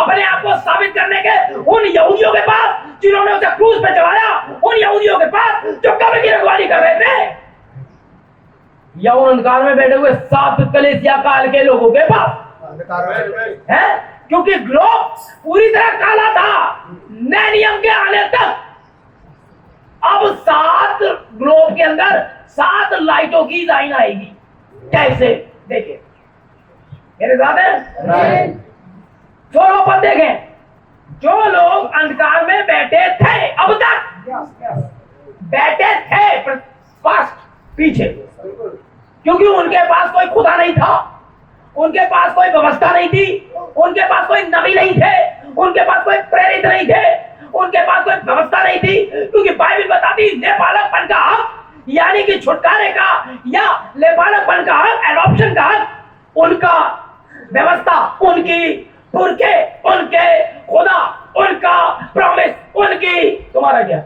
Speaker 2: अपने आप को साबित करने के उन यहूदियों के पास जिन्होंने उसे क्रूज पे चढ़ाया उन यहूदियों के पास जो कब्र की रखवाली कर रहे थे, या उन अंधकार में बैठे हुए 7 कलीसिया काल के लोगों के पास है? क्योंकि ग्लोब पूरी तरह काला था नए नियम के आने तक। अब 7 ग्लोब के अंदर 7 लाइटों की लाइन आएगी। कैसे? देखिए मेरे साथ है। छोड़ो पर देखें, जो लोग अंधकार में बैठे थे, अब तक बैठे थे फर्स्ट पीछे, क्योंकि उनके पास कोई खुदा नहीं था, उनके पास कोई व्यवस्था नहीं थी, उनके पास कोई नबी नहीं थे, उनके पास कोई प्रेरित नहीं थे, उनके पास कोई व्यवस्था नहीं थी। क्योंकि बाइबल बताती लेपालकपन का हक, यानी कि छुटकारे का या लेपालकपन का हक, एडॉप्शन का हक, उनका व्यवस्था, उनकी पुरखे, उनके खुदा, उनका प्रॉमिस, उनकी। तुम्हारा क्या?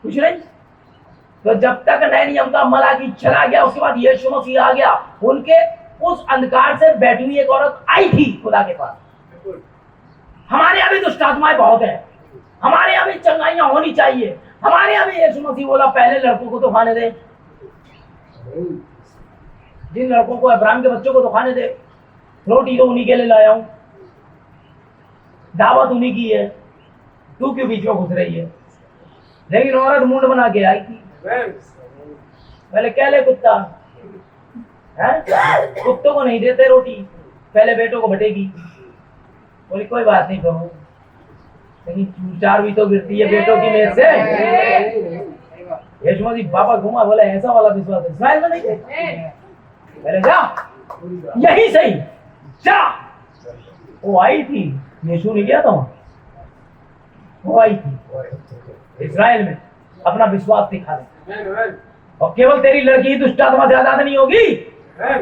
Speaker 2: कुछ नहीं। तो जब तक नए नियम का मलाकी चला गया, उसके बाद यीशु मसीह आ गया, उनके उस अंधकार से बैठी हुई एक औरत आई थी खुदा के पास। हमारे यहाँ भी दुष्ट आत्माएं बहुत हैं, हमारे यहाँ भी चंगाइयां होनी चाहिए, हमारे यहाँ भी यीशु मसीह बोला पहले लड़कों को तो खाने दे, जिन लड़कों को, अब्राहम के बच्चों को तो खाने दे, रोटी तो उन्हीं के लिए लाया हूं, दावत उन्हीं की है, तू क्यों बीच में घुस रही है? लेकिन औरत मुंड बना के आई थी। पहले कह ले कुत्ता है, कुत्तों को नहीं देते रोटी, पहले बेटों को बटेगी। बोली कोई बात नहीं प्रभु, लेकिन 4 भी तो गिरती है बेटों की मेज से। यीशु मसीह बाबा घुमा, बोला ऐसा वाला विश्वास इस्राएल में नहीं है। पहले जा, यही सही जा। वो आई थी, यीशु ने गया था, वो आई थी इस्राएल में अपना विश्वास दिखा दे। और केवल तेरी लड़की ही दुष्ट आत्मा से आजाद नहीं होगी,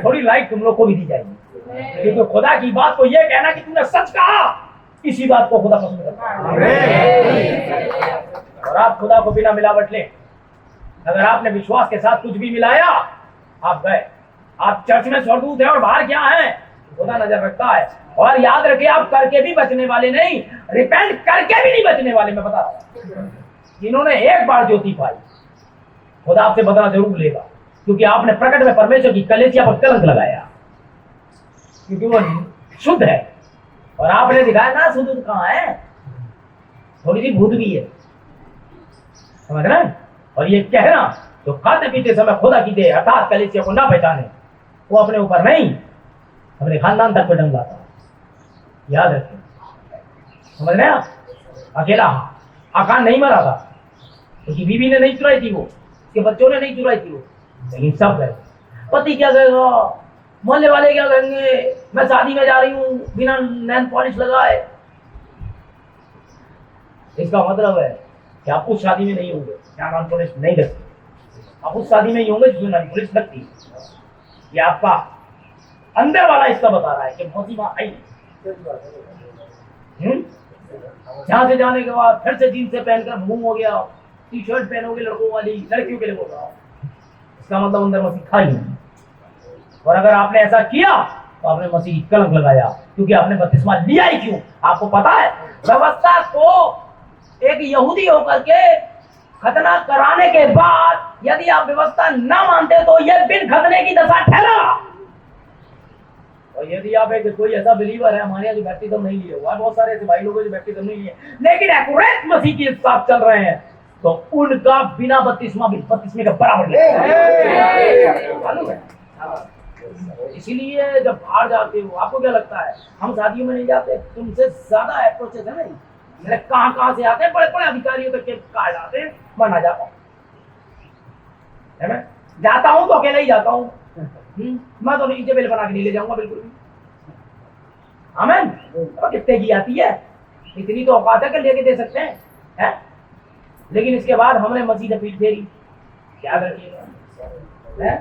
Speaker 2: थोड़ी लाइट तुम लोग को भी दी जाएगी। क्योंकि खुदा की बात को यह कहना कि तूने सच कहा, इसी बात को खुदा पसंद करता है। और आप खुदा को बिना मिलावट लें। अगर आपने विश्वास के साथ कुछ भी मिलाया, आप गए। आप चर्च में स्वर्गदूत हैं और बाहर क्या है, खुदा नजर रखता है। और याद रखिए, आप करके भी बचने वाले नहीं, रिपेंट करके भी नहीं बचने वाले। मैं बता रहा हूं, जिन्होंने एक बार ज्योति पाई, खुदा आपसे बदला जरूर लेगा। क्योंकि आपने प्रकट में परमेश्वर की कलीसिया पर कलंक लगाया, क्योंकि वो शुद्ध है। और आपने दिखाया ना शुद्ध कहां है, थोड़ी सी भूत भी है, समझ रहे हैं? और ये कहना जो खाते पीते समय खुदा की दे अर्थात कलीसिया को ना पहचाने, वो अपने ऊपर नहीं, अपने खानदान तक पे डंग लाता। याद रखें, समझ रहे हैं आप? अकेला आकान नहीं मरा था, उसकी बीवी ने नहीं चुराई थी, वो उसके बच्चों ने नहीं चुराई थी, वो लेकिन सब गए। पति क्या कहेगा, मोहल्ले वाले क्या कहेंगे, मैं शादी में जा रही हूँ बिना नैन पॉलिश लगाए। इसका मतलब है कि आप उस शादी में नहीं होंगे जहाँ नैन पॉलिश नहीं लगती, आप उस शादी में ही होंगे जिसमें नैन पॉलिश लगती है। ये आपका अंदर वाला हिस्सा बता रहा है कि मोती आई। यहाँ से जाने के बाद फिर से जीन्स से पहनकर मुंह हो गया, टी शर्ट पहनोगे लड़कों वाली, लड़कियों के लिए बोल रहा हूँ, इसका मतलब अंदर मसीह खाली नहीं। और अगर आपने ऐसा किया तो आपने मसीह की कलंक लगाया, क्योंकि आपने बपतिस्मा लिया ही क्यों? आपको पता है, व्यवस्था को एक यहूदी होकर के खतना कराने के बाद यदि आप व्यवस्था ना मानते तो यह बिन खतने की दशा ठहरा। और यदि आप एक कोई ऐसा बिलीवर है, हमारे यहाँ जो बैप्टिज्म नहीं लिए हुआ, बहुत सारे ऐसे भाई लोग जो बैप्टिज्म नहीं लिए लेकिन एक्यूरेट मसीह के साथ चल रहे हैं, तो उनका बिना बपतिस्मा भी बपतिस्मे के बराबर है। इसीलिए जब बाहर जाते हो, आपको क्या लगता है हम शादियों में नहीं जाते? तुमसे ज्यादा अप्रोचेस है नहीं, मेरे कहाँ से आते हैं, बड़े बड़े अधिकारियों तक के कार्ड आते हैं। मैं ना जाता हूँ, जाता हूँ तो अकेले ही जाता हूँ। मैं तो नीचे बिल बना के नहीं ले जाऊंगा बिल्कुल भी। आमीन। तो कितने की आती है, इतनी तो औकात है कि लेके दे सकते हैं, लेकिन इसके बाद हमने मसीह से पीठ फेरी, याद रखिएगा।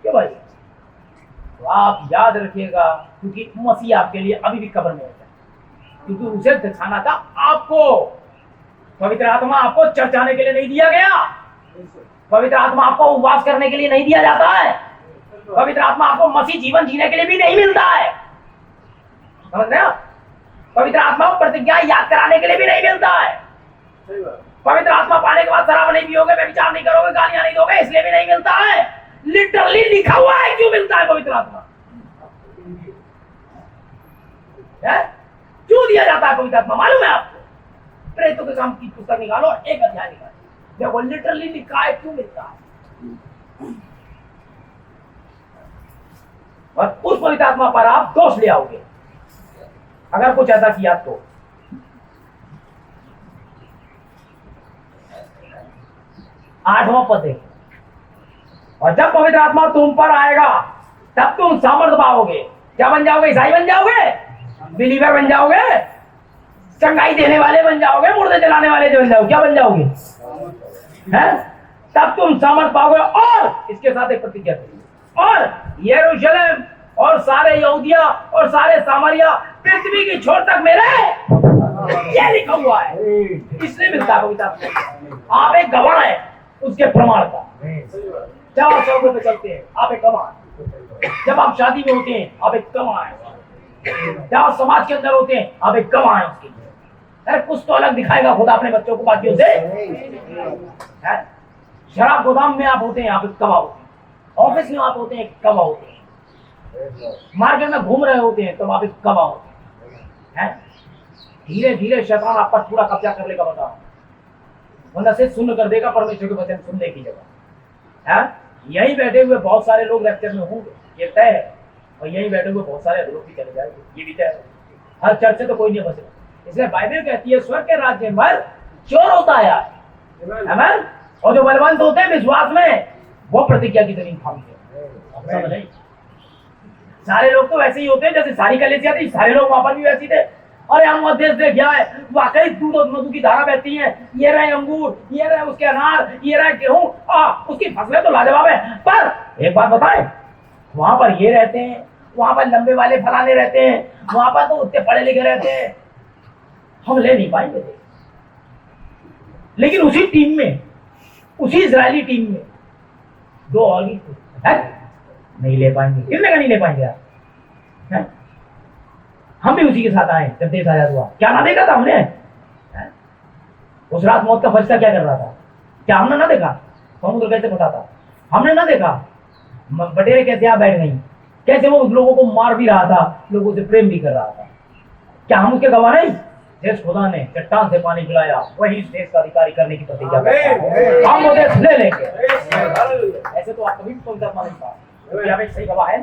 Speaker 2: क्यों भाई? तो आप याद रखिएगा, क्योंकि मसीह आपके लिए अभी भी कब्र में होता है, क्योंकि उसे दिखाना था आपको। पवित्र आत्मा आपको चर्च आने के लिए नहीं दिया गया, पवित्र आत्मा आपको उपवास करने के लिए नहीं दिया जाता है, पवित्र आत्मा आपको मसीह जीवन जीने के लिए भी नहीं मिलता है, समझ रहे हैं? पवित्र आत्मा को प्रतिज्ञा याद कराने के लिए भी नहीं मिलता है। पवित्र आत्मा पाने के बाद शराब नहीं पियोगे, व्यभिचार नहीं करोगे, गालियां नहीं दोगे, इसलिए भी नहीं मिलता है। लिटरली लिखा हुआ है क्यों मिलता है पवित्र आत्मा, क्यों दिया जाता है पवित्र आत्मा, मालूम है आपको? प्रेतों के काम की पुस्तक निकालो और एक अध्याय निकालो, देखो लिटरली लिखा है क्यों मिलता है। और उस पवित्र आत्मा पर आप दोष ले आओगे अगर कुछ ऐसा किया तो। 8वां पद है, और जब पवित्र आत्मा तुम पर आएगा तब तुम सामर्थ पाओगे। क्या बन जाओगे? ईसाई बन जाओगे, बिलीवर बन जाओगे, चंगाई देने वाले बन जाओगे, मुर्दे जलाने वाले बन जाओगे, क्या बन जाओगे? हैं? तब तुम सामर्थ पाओगे। और इसके साथ एक प्रतिज्ञा करिए, और यरूशलेम और सारे यहूदिया और सारे सामरिया पृथ्वी की छोर तक मेरे, ये लिखा हुआ है, इसलिए मिलता है पवित्र आत्मा। आप एक गवाह है उसके प्रमाण का। जब आप सड़कों पे चलते हैं आप एक गवाह, जब आप शादी में होते हैं आप एक गवाह है, जब आप समाज के अंदर होते हैं आप एक गवाह है उसके लिए। अरे कुछ तो अलग दिखाएगा खुदा अपने बच्चों को बाकियों से। शराब गोदाम में आप होते हैं आप एक गवाह होते हैं, ऑफिस में आप होते हैं एक गवाह होते हैं, मार्केट में घूम रहे होते हैं तो आप एक गवाह होते हैं। धीरे धीरे शैतान आप पर पूरा कब्जा कर लेगा, बताओ, वरना से सुन कर देगा परमेश्वर के वचन सुनने की जगह। है यहीं बैठे हुए बहुत सारे लोग रैप्चर में होंगे, ये तय है, और यहीं बैठे हुए बहुत सारे लोग भी चले जाएंगे, ये भी तय है। हर चर्च से तो कोई नहीं बचेगा। इसलिए बाइबल कहती है स्वर्ग के राज्य में चोर होता है, आमीन। और जो बलवंत होते हैं विश्वास में वो प्रतिज्ञा की जमीन थामते हैं। सारे लोग तो वैसे ही होते हैं जैसे सारी कलीसिया थी, सारे लोग वहां पर भी वैसे थे। अरे हम वहां देश देख गया है, वाकई दूध और मधु की धारा बहती है, ये रहे अंगूर, ये रहे उसके अनार, ये रहे गेहूं, उसकी फसलें तो लाजवाब है। पर एक बात बताएं, वहां पर ये रहते हैं, वहां पर लंबे वाले फलाने रहते हैं, वहां पर तो उतने पढ़े लिखे रहते हैं, हम ले नहीं पाएंगे। लेकिन उसी टीम में, उसी इजरायली टीम में दो और भी नहीं ले पाएंगे। कितने का नहीं ले पाएंगे आप? हम भी उसी के साथ आए जब देश आजाद हुआ। क्या ना देखा था हमने? उस रात मौत का फरिश्ता क्या कर रहा था? क्या हमने ना देखा? समुद्र कैसे फटा था? हमने ना देखा? बटेरे कैसे आप बैठ गई, कैसे वो लोगों को मार भी रहा था, लोगों से प्रेम भी कर रहा था। क्या हम उसके गवाह नहीं? जिस खुदा ने चट्टान से पानी पिलाया वही इस देश का अधिकारी करने की प्रतिज्ञा करता है। हम वो देश ले लेंगे। ऐसे तो आप कभी भी पवित्र आत्मा नहीं पा, आप एक सही गवाह है।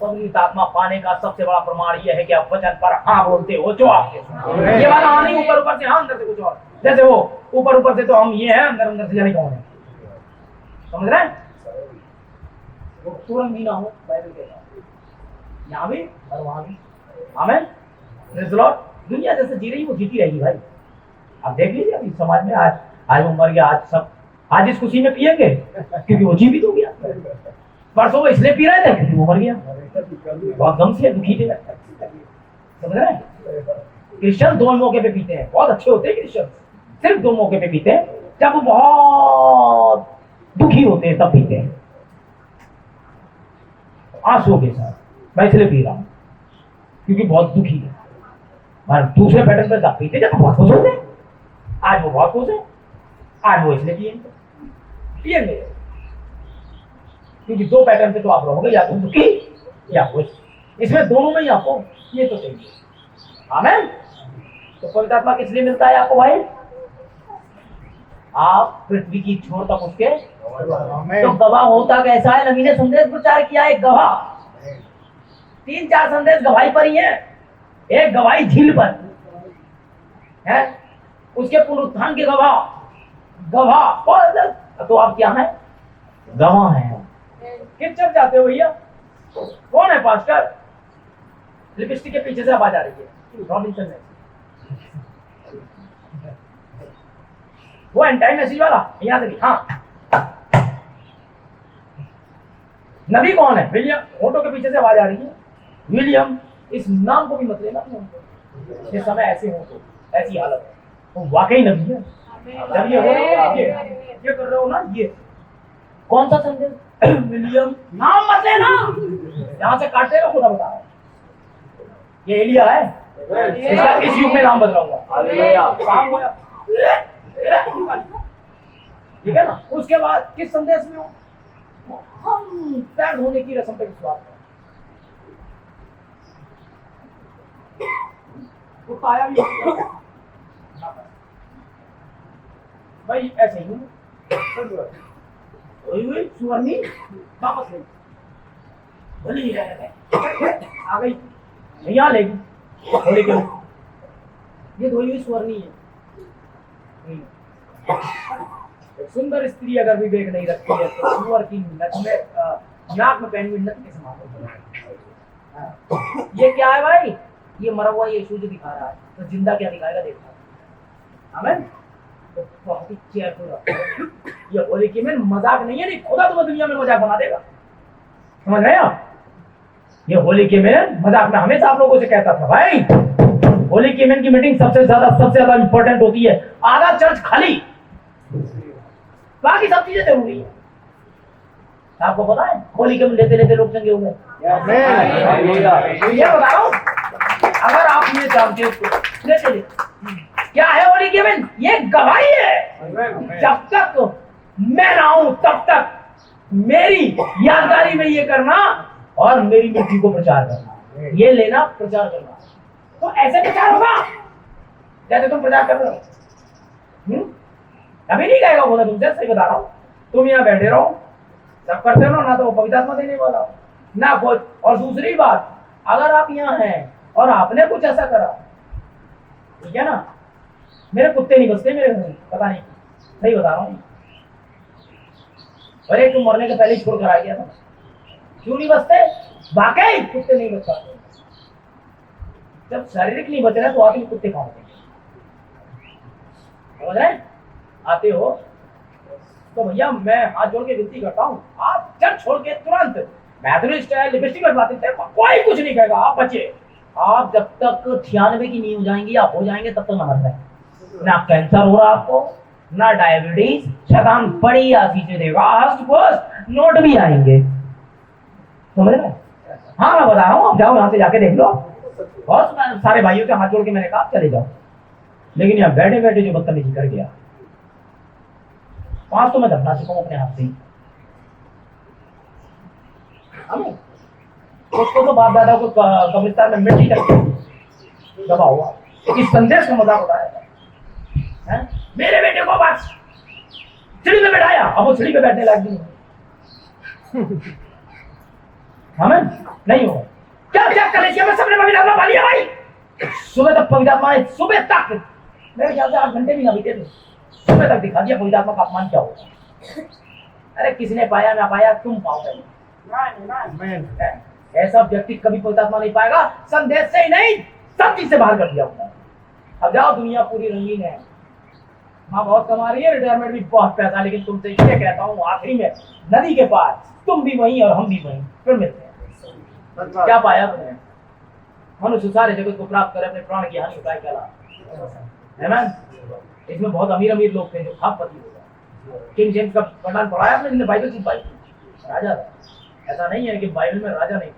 Speaker 2: पवित्र आत्मा पाने का सबसे बड़ा प्रमाण यह है कि आप वचन पर हाँ बोलते हो, जो आपके ये वाला हाँ नहीं ऊपर ऊपर से हाँ, अंदर से कुछ और। जैसे वो ऊपर ऊपर से तो हम ये हैं, अंदर अंदर से जाने कौन है, समझ रहे हैं? वो तुरंत भी ना हो, बाइबल कहता है यहाँ भी और वहां भी। आमीन। Praise the Lord. दुनिया जैसे जी रही वो जीती रहेगी भाई। आप देख लीजिए अभी समाज में, आज वो मर गया, आज सब आज इस खुशी में पिएंगे क्योंकि वो जीवित हो गया। परसों वो इसलिए पी रहे थे क्योंकि वो मर गया, बहुत गम से दुखी थे, समझ रहे हैं? क्रिश्चियन दो मौके पे पीते हैं, बहुत अच्छे होते हैं क्रिश्चियन, सिर्फ दो मौके पे पीते हैं, जब वो बहुत दुखी होते हैं तब पीते हैं आंसुओं के साथ। मैं इसलिए पी रहा हूँ क्योंकि बहुत दुखी है। और दूसरे पैटर्न पर जब पीते जब बहुत खुश होते हैं, आज वो बहुत खुश है, आज वो इसलिए पिएंगे क्योंकि दो पैटर्न पे तो आप रहोगे, या तो दुखी या खुश, इसमें दोनों में ही आपको ये तो चाहिए। आमीन। तो पवित्र आत्मा किस लिए मिलता है आपको भाई? आप पृथ्वी की छोर तक उसके तो गवाह होता कैसा है? नबी ने संदेश प्रचार किया, एक गवाह, 3-4 संदेश गवाही पर ही है। एक गवाही झील पर है, उसके पुनरुत्थान के गवाह और तो आप क्या है? गवाह हैं। किस चर्च जाते हो भैया? कौन है पास्टर? लिपस्टिक के पीछे से आवाज आ रही है, रॉबिन्सन है वो एंटाई मैसेज वाला, यहाँ से भी। हाँ, नबी कौन है? विलियम। फोटो के पीछे से आवाज आ रही है विलियम। इस नाम को भी मत लेना, इस समय ऐसे हो तो ऐसी हालत है, वो वाकई नबी है। जब ये हो ये कर रहे हो ना, ये कौन सा संदेश? विलियम। नाम मत लेना, यहाँ से काटते रहो, खुदा बता रहा है। ये एलिया है, इस युग में नाम बदलाऊंगा।
Speaker 1: हालेलुया।
Speaker 2: काम होया। ठीक है ना। उसके बाद किस संदेश में हो? हम पैर धोने की रस्म पे विश्वास करें। वो पाया भी होगा। भाई ऐसे ही हुई सुवर्णी वापस गई, बोली आ गई यहाँ लेगी बोले क्यों? ये धोई हुई सुवर्णी है। एक सुंदर स्त्री अगर विवेक नहीं रखती है तो सुअर की नक में नाक में पहनी हुई नक के समान होती है। ये क्या है भाई? ये मरा हुआ यीशु जो दिखा रहा है, तो जिंदा क्या दिखाएगा देखना। आमीन। तो बहुत ही केयरफुल रखो। ये होली की में मजाक नहीं है, नहीं खुदा तुम्हें दुनिया में मजाक बना देगा। समझ रहे आप? ये होली के में मजाक में हमेशा आप लोगों से कहता था भाई होली के में की मीटिंग सबसे ज्यादा इंपॉर्टेंट होती है। आधा चर्च खाली, बाकी सब चीजें जरूरी है। आपको पता है होली के में लेते लेते लोग चंगे हो गए। ये बता रहा हूं, अगर आप ये जानते हो तो लेते लेते क्या है होली के में? ये गवाही है। जब तक मैं ना हूं तब तक मेरी यादगारी में ये करना और मेरी मृत्यु को प्रचार करना, ये लेना प्रचार करना। तो ऐसे प्रचार होगा जैसे तुम प्रचार कर रहे हो। अभी नहीं कहेगा बोला, तुमसे सही बता रहा हूं। तुम यहाँ बैठे रहो, सब करते रहो ना, तो पवित्र आत्मा देने वाला ना कुछ। और दूसरी बात, अगर आप यहाँ हैं और आपने कुछ ऐसा करा, ठीक है ना, मेरे कुत्ते नहीं बसते मेरे घर में, पता नहीं, सही बता रहा हूँ। और एक तुम मरने के पहले छोड़ कर आ गया था, क्यों नहीं बसते? वाकई कुत्ते नहीं बच पाते। जब शारीरिक नहीं बच रहे तो आप कुत्ते खाओगे। समझ रहे? आते हो तो भैया मैं हाथ जोड़ के विनती करता हूँ, आप चर्च छोड़ के तुरंत मैथुनिस्ट है, लिपस्टिक लगवाते थे, कोई कुछ नहीं कहेगा, आप बचे। आप जब तक 96 की नहीं हो जाएंगी, आप हो जाएंगे तब तक ना मर रहे। ना कैंसर हो रहा आपको, ना डायबिटीज, शैतान बड़ी आशीष देगा, हस्त पुस्त नोट भी आएंगे। समझ रहे? हाँ मैं बता रहा हूँ, आप जाओ यहाँ से जाके देख लो। और सारे भाइयों के हाथ जोड़ के मैंने कहा चले जाओ, लेकिन यहाँ बैठे बैठे जो बदतमीजी कर गया, 5 तो मैं दबना चुका हूँ अपने हाथ से ही। उसको तो बाप दादा को कब्रिस्तान में मिट्टी तक दबा हुआ, इस संदेश का मजाक उठाया। मेरे बेटे को बस सीढ़ी पे बैठाया, अब वो सीढ़ी पे बैठने लायक नहीं। हमें नहीं हो क्या क्या कलेसिया में सबने पवित्र आत्मा पाली है भाई। सुबह तक पवित्र आत्मा, सुबह तक मेरे ख्याल से 8 घंटे भी ना बीते थे, सुबह तक दिखा दिया पवित्र आत्मा का अपमान क्या होगा। अरे किसने पाया ना पाया, तुम पाओगे। ऐसा व्यक्ति कभी पवित्र आत्मा नहीं पाएगा, संदेश से ही नहीं सब चीज से बाहर कर दिया होगा। अब जाओ, दुनिया पूरी रंगीन है, हाँ बहुत कमा रही है, रिटायरमेंट भी बहुत पैसा, लेकिन तुमसे ये कहता हूँ आखिरी में नदी के पास तुम भी वहीं और हम भी वहीं, फिर मिलते हैं। क्या पाया तुमने? मनुष्य सारे जगत को प्राप्त करे, अपने प्राण की हानि उठाए, क्या लाभ है ना? इसमें बहुत अमीर अमीर लोग थे जो खापपति हो गए। किंग जेम्स का पठान पढ़ाया आपने, जिसने बाइबल सिखाई, राजा था। ऐसा नहीं है कि बाइबल में राजा नहीं,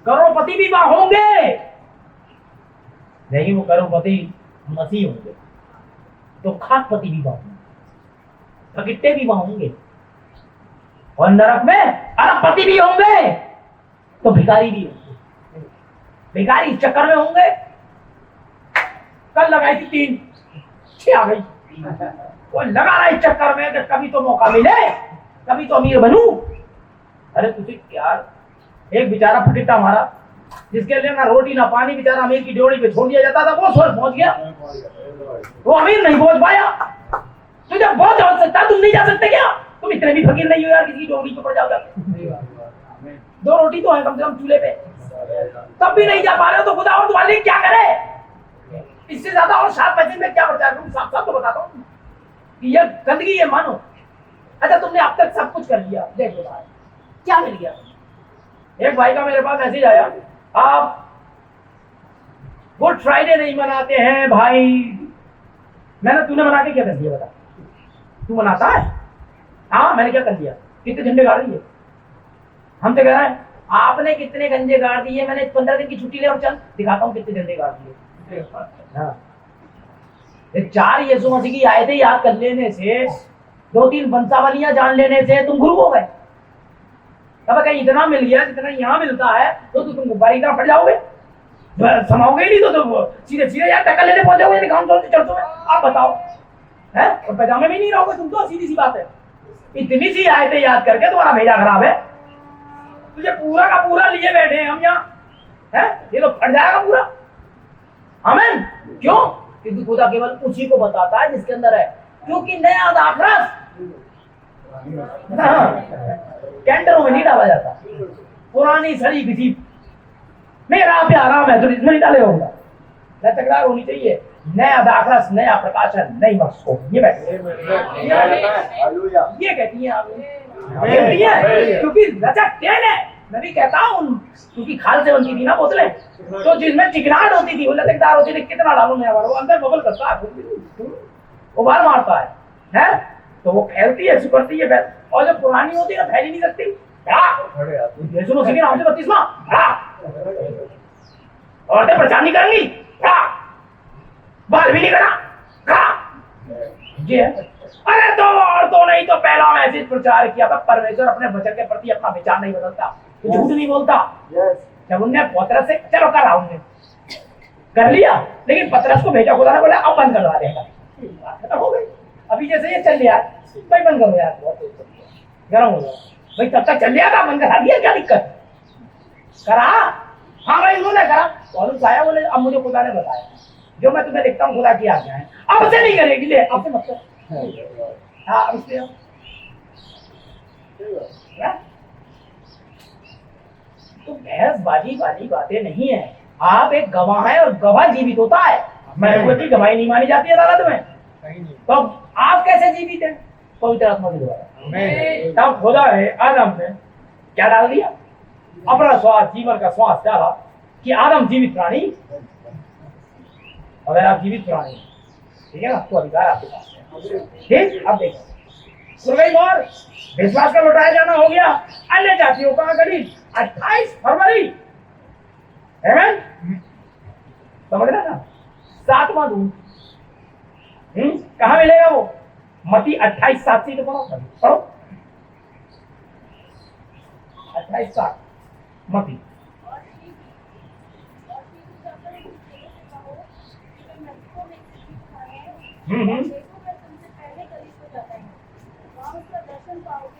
Speaker 2: करोड़पति भी वहां होंगे, लेकिन वो करोड़पति मसीह होंगे, तो खाकपति भी वहां होंगे, फकीटे भी वहां होंगे, और नरक में अरबपति भी होंगे, तो भिखारी भी होंगे। भिखारी इस चक्कर में होंगे, कल लगाई थी 3 6 आ गई, वो लगा रहा इस चक्कर में कि कभी तो मौका मिले, कभी तो अमीर बनूं। अरे तुझे यार, एक बेचारा फकीटा हमारा, जिसके लिए ना रोटी ना पानी, बेचारा अमीर की ड्योढ़ी पे छोड़ दिया जाता था, वो स्वर्ग पहुंच गया, वो अमीर नहीं पहुंच पाया। तुझे बहुत जा सकता, तुम नहीं जा सकते क्या? तुम इतने भी फकीर नहीं हो यार, किसी ड्योढ़ी पे पड़ जाओगे। 2 रोटी तो है कम से कम चूल्हे पे, तब भी नहीं जा पा रहे हो, तो खुदा और तुम्हारे लिए क्या करे? इससे ज्यादा और 7 पैसे में क्या प्रचार करूं? साफ साफ तो बताता हूँ कि ये गंदगी, ये मानो। अच्छा तुमने अब तक सब कुछ कर लिया, देख लो भाई क्या मिल गया। एक भाई का मेरे पास मैसेज आया, आप गुड फ्राइडे नहीं मनाते हैं भाई। मैंने, तूने मना के क्या कर दिया बता? तू मनाता है? हाँ मैंने क्या कर दिया? कितने झंडे गाड़ दिए? हमसे कह रहा है आपने कितने गंजे गाड़ दिए, मैंने 15 दिन की छुट्टी ले और चल दिखाता हूँ कितने गंजे गाड़ दिए। हाँ। ये 4 यीशु मसीह की आयतें याद कर लेने से, 2-3 वंशावलियां जान लेने से तुम गुरु हो गए। तब कहीं इतना मिल गया जितना यहाँ मिलता है तो तुम गुब्बारी तरह फट जाओगे, समाओगे ही नहीं तो तुम सीधे सीधे यार टक्कर लेने पहुंच जाओगे काम चर्चों में। आप बताओ है, और पैजामे में नहीं रहोगे तुम तो, सीधी सी बात है। इतनी सी आयतें याद करके तुम्हारा भेजा खराब है। तुझे पूरा का पूरा लिए बैठे हैं हम यहाँ, है ये तो फट जाएगा पूरा। आमीन। क्यों? क्योंकि खुदा केवल उसी को बताता है जिसके अंदर है, क्योंकि नया दाखरस कैंटरों में नहीं डाला जाता। पुरानी सड़ी किसी मेरा प्यारा मैं तो इसमें नहीं डाले होगा, लचकदार होनी चाहिए। नया दाखरस, नया प्रकाशन, नई मस्को। ये बैठे ये कहती है आप कहती है क्योंकि लचक तेल है। मैं भी कहता हूँ क्योंकि खाल से बनती थी ना बोतलें, तो जिसमें चिकनाहट होती थी वो लचकदार होती थी। कितना डालू नया वाला, वो अंदर बबल करता है, उबाल मारता है तो वो फैलती है, सुकड़ती है। और जो पुरानी होती है ना फैल ही नहीं सकती। यीशु मसीह के नाम से बपतिस्मा, औरतें प्रचार नहीं करेंगी, बाल भी नहीं करा ये। अरे तो और तो नहीं तो पहला मैसेज प्रचार किया था, परमेश्वर अपने वचन के प्रति अपना विचार नहीं बदलता, तो झूठ नहीं बोलता। जब उनने पतरस से चलो कर रहा उनने कर लिया, लेकिन पतरस को भेजा, खुदा ने बोला अब बंद करवा देगा, खत्म हो गई। अभी जैसे ये चल लिया भाई बंद करो यार, बहुत गर्म हो गया भाई, तब तक चल लिया था, बंद करा दिया, क्या दिक्कत करा? हाँ भाई उन्होंने करा, पौलुस आया बोले अब मुझे खुदा ने बताया जो मैं तुम्हें लिखता हूँ खुदा की आज्ञा है, अब से नहीं करेगी, ले अब से मतलब हाँ अब से तो बहसबाजी वाली बातें नहीं है। आप एक गवाह है और गवाह जीवित होता है। मरे की गवाही नहीं मानी जाती है अदालत में, तो आप कैसे जीवित हैं? पवित्र आत्मा के द्वारा। तब खुदा है आदम ने क्या डाल दिया? अपना श्वास, जीवन का श्वास डाला कि आदम जीवित प्राणी। अगर आप जीवित प्राणी ठीक है ना, तो अधिकार आपके पास है। ठीक, अब देखो और विश्वास का लौटाया जाना हो गया। अन्य जातियों का गणित 28 फरवरी, समझ रहा ना? 7वां दूत कहाँ मिलेगा वो? मती 28:7 तो पढ़ो 28:7 मती।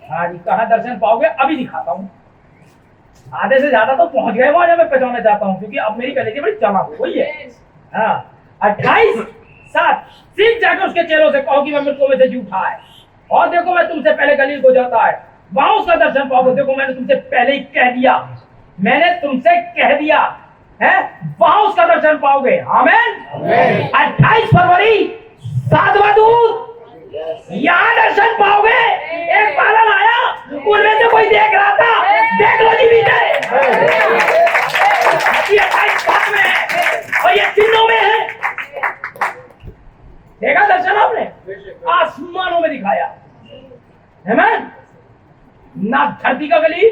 Speaker 2: हाँ जी, कहाँ दर्शन पाओगे? अभी दिखाता हूँ। आधे से ज्यादा तो पहुंच गए वहां जब मैं पहुंचाना चाहता हूँ, क्योंकि अब मेरी कलेजी बड़ी चालाक हो गई है। हाँ 28:7 सीख जाकर उसके चेलों से कहो कि मैं मृतकों में से जी उठा है, और देखो मैं तुमसे पहले गलील को जाता है, वहां उसका दर्शन पाओगे। देखो मैंने तुमसे पहले ही कह दिया, मैंने तुमसे कह दिया है, वहां उसका दर्शन पाओगे। आमीन। 28 फरवरी 7वां दूत, यहाँ दर्शन पाओगे। एक बादल आया, उनमें से कोई देख रहा था, देख लो जी विजय, ये 28 में है और ये चिन्हों में है। देखा दर्शन आपने? आसमानों में दिखाया है मैं ना, धरती का गली,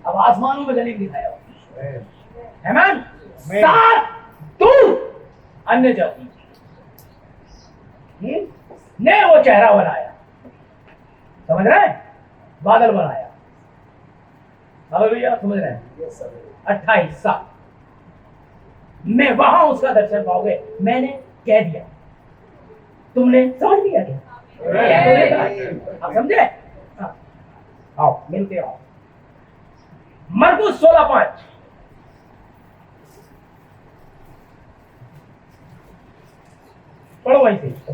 Speaker 2: अब आसमानों में गली दिखाया है मैं। 7 दूत अन्य जाति ने वो चेहरा बनाया, समझ रहे हैं? बादल बनाया, हालेलुया, समझ रहे हैं? 28:7 में वहां उसका दर्शन पाओगे। मैंने कह दिया, तुमने समझ लिया क्या? आप समझे? आओ मिलते आओ। मरकुस 16:5 पढ़ो वहीं से।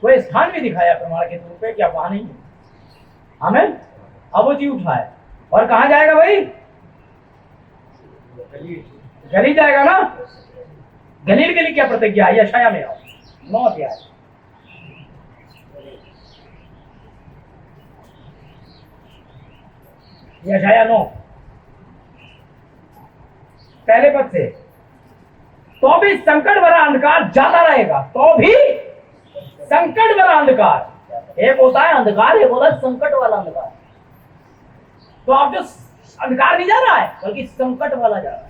Speaker 2: वो स्थान भी दिखाया प्रमाण के रूप में, क्या वहां नहीं है? आमीन। अब वो जी उठा है और कहाँ जाएगा भाई? गलील जाएगा ना। गलील के लिए क्या प्रतिज्ञा है? यशाया में आओ 9 अध्याय यशाया 9 पहले पद से, तो भी संकट भरा अंधकार जाता रहेगा, तो भी संकट भरा अंधकार। एक होता है अंधकार, एक होता है संकट वाला अंधकार। तो आप जो अंधकार नहीं जा रहा है बल्कि संकट वाला जा रहा है।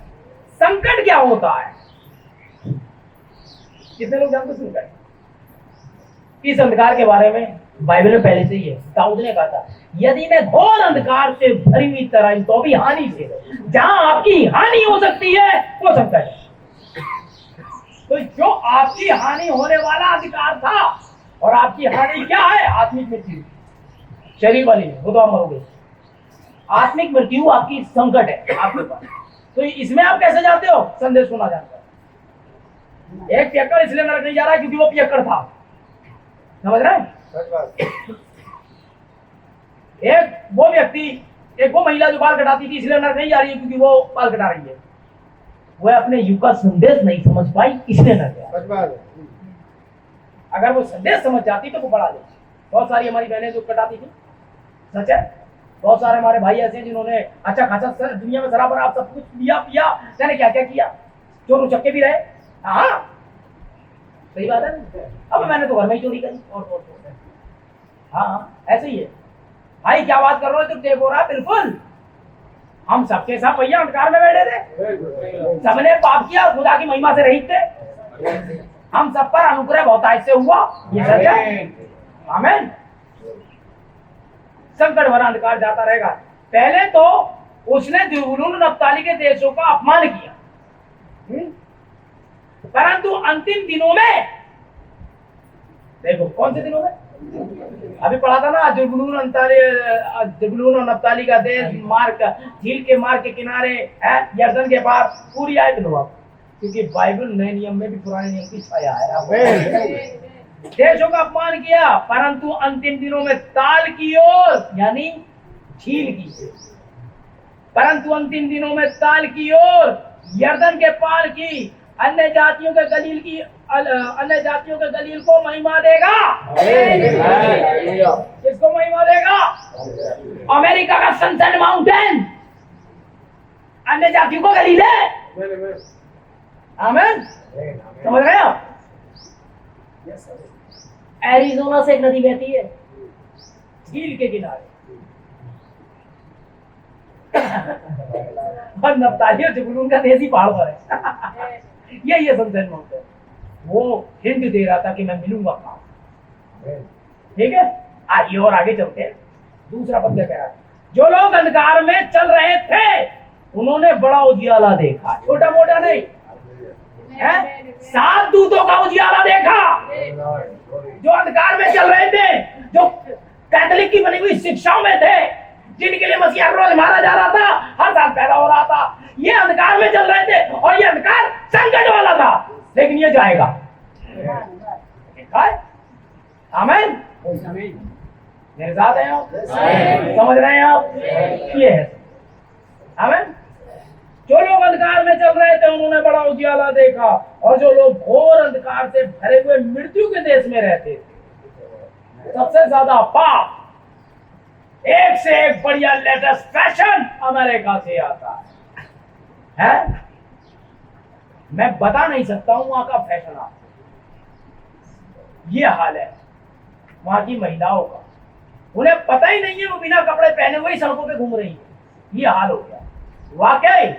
Speaker 2: संकट क्या होता है? कितने लोग जानते संकट? इस अंधकार के बारे में बाइबल में पहले से ही है। दाऊद ने कहा था, यदि मैं घोर अंधकार से भरी हुई तरह तो भी हानि से, जहां आपकी हानि हो सकती है वो संकट है। तो जो आपकी हानि होने वाला अधिकार था, और आपकी हानि क्या है? आत्मिक मृत्यु। शरीर वाली नहीं, वो तो आप मरोगे। आत्मिक मृत्यु आपकी संकट है आपके पास। तो इसमें आप कैसे जाते हो? संदेश सुना जानता है। एक पियक्कड़ इसलिए नरक नहीं जा रहा क्योंकि वो पियक्कड़ था, समझ रहे हैं? एक वो व्यक्ति, एक वो महिला जो बाल कटाती थी इसलिए नरक नहीं जा रही है क्योंकि वो बाल कटा रही है। वो अपने युग का संदेश नहीं समझ पाई इसलिए नरक गया। अगर वो संदेश समझ जाती तो वो बढ़ा जाती। बहुत सारी हमारी बहनें जो कटाती थी, सच है। बहुत सारे हमारे भाई ऐसे हैं जिन्होंने अच्छा खासा सर दुनिया में शराब आप सब कुछ लिया पिया, जाने क्या क्या किया, चोर उचक्के भी रहे। हाँ सही बात है। अब मैंने तो घर में ही चोरी करी और हाँ ऐसे ही है। भाई क्या बात कर रहे हो? तो टेप हो रहा है। बिल्कुल, हम सबके सब भैया अंधकार में बैठे थे, सबने पाप किया, खुदा की महिमा से रहित थे। हम सब पर अनुग्रह बहुतायत से हुआ, ये सच है। आमीन। संकट भरा अंधकार जाता रहेगा। पहले तो उसने ज़बूलून नप्ताली के देशों का अपमान किया, परंतु अंतिम दिनों में देखो, कौन से दिनों में? अभी पढ़ा था ना, ज़बूलून और नप्ताली का देश, मार्ग झील के मार्ग के किनारे है, यरदन के पार। पूरी आयत लो आप, क्योंकि बाइबल नए नियम में भी पुराने नियम की छाया है। देशों का अपमान किया, परंतु अंतिम दिनों में ताल की ओर, यानी झील की, परंतु अंतिम दिनों में ताल की ओर, यरदन के पार की अन्य जातियों के गलील को महिमा देगा। किसको महिमा देगा? अमेरिका का सनसेट माउंटेन अन्य जातियों को गलील है। आमीन। समझ रहे हो? एरिज़ोना से एक नदी बहती है झील के किनारे, और नप्ताली और ज़बूलून का देश ही पहाड़ पर है। यही है सनसेट माउंटेन। वो हिंट दे रहा था कि मैं मिलूंगा कहाँ। ठीक है, आइए और आगे चलते हैं। दूसरा पद क्या कह रहा है? जो लोग अंधकार में चल रहे थे उन्होंने बड़ा उजियाला देखा। छोटा मोटा नहीं है, 7 दूतों का उजियाला देखा। जो अंधकार में चल रहे थे, जो कैथोलिक की बनी हुई शिक्षाओं में थे, जिनके लिए मसीहा रोज मारा जा रहा था, हर साल पैदा हो रहा था, ये अंधकार में चल रहे थे और ये अंधकार संकट वाला था, लेकिन ये जाएगा। आमीन। मेरे साथ हैं आप? समझ रहे हैं आप? ये है आमीन। जो लोग अंधकार में चल रहे थे उन्होंने बड़ा उजियाला देखा, और जो लोग घोर अंधकार से भरे हुए मृत्यु के देश में रहते थे, सबसे ज्यादा पाप एक से एक बढ़िया लेटेस्ट फैशन अमेरिका से आता है। मैं बता नहीं सकता हूं वहां का फैशन आपको। ये हाल है वहां की महिलाओं का, उन्हें पता ही नहीं है वो बिना कपड़े पहने हुए ही सड़कों पे घूम रही है। ये हाल हो गया वाकई।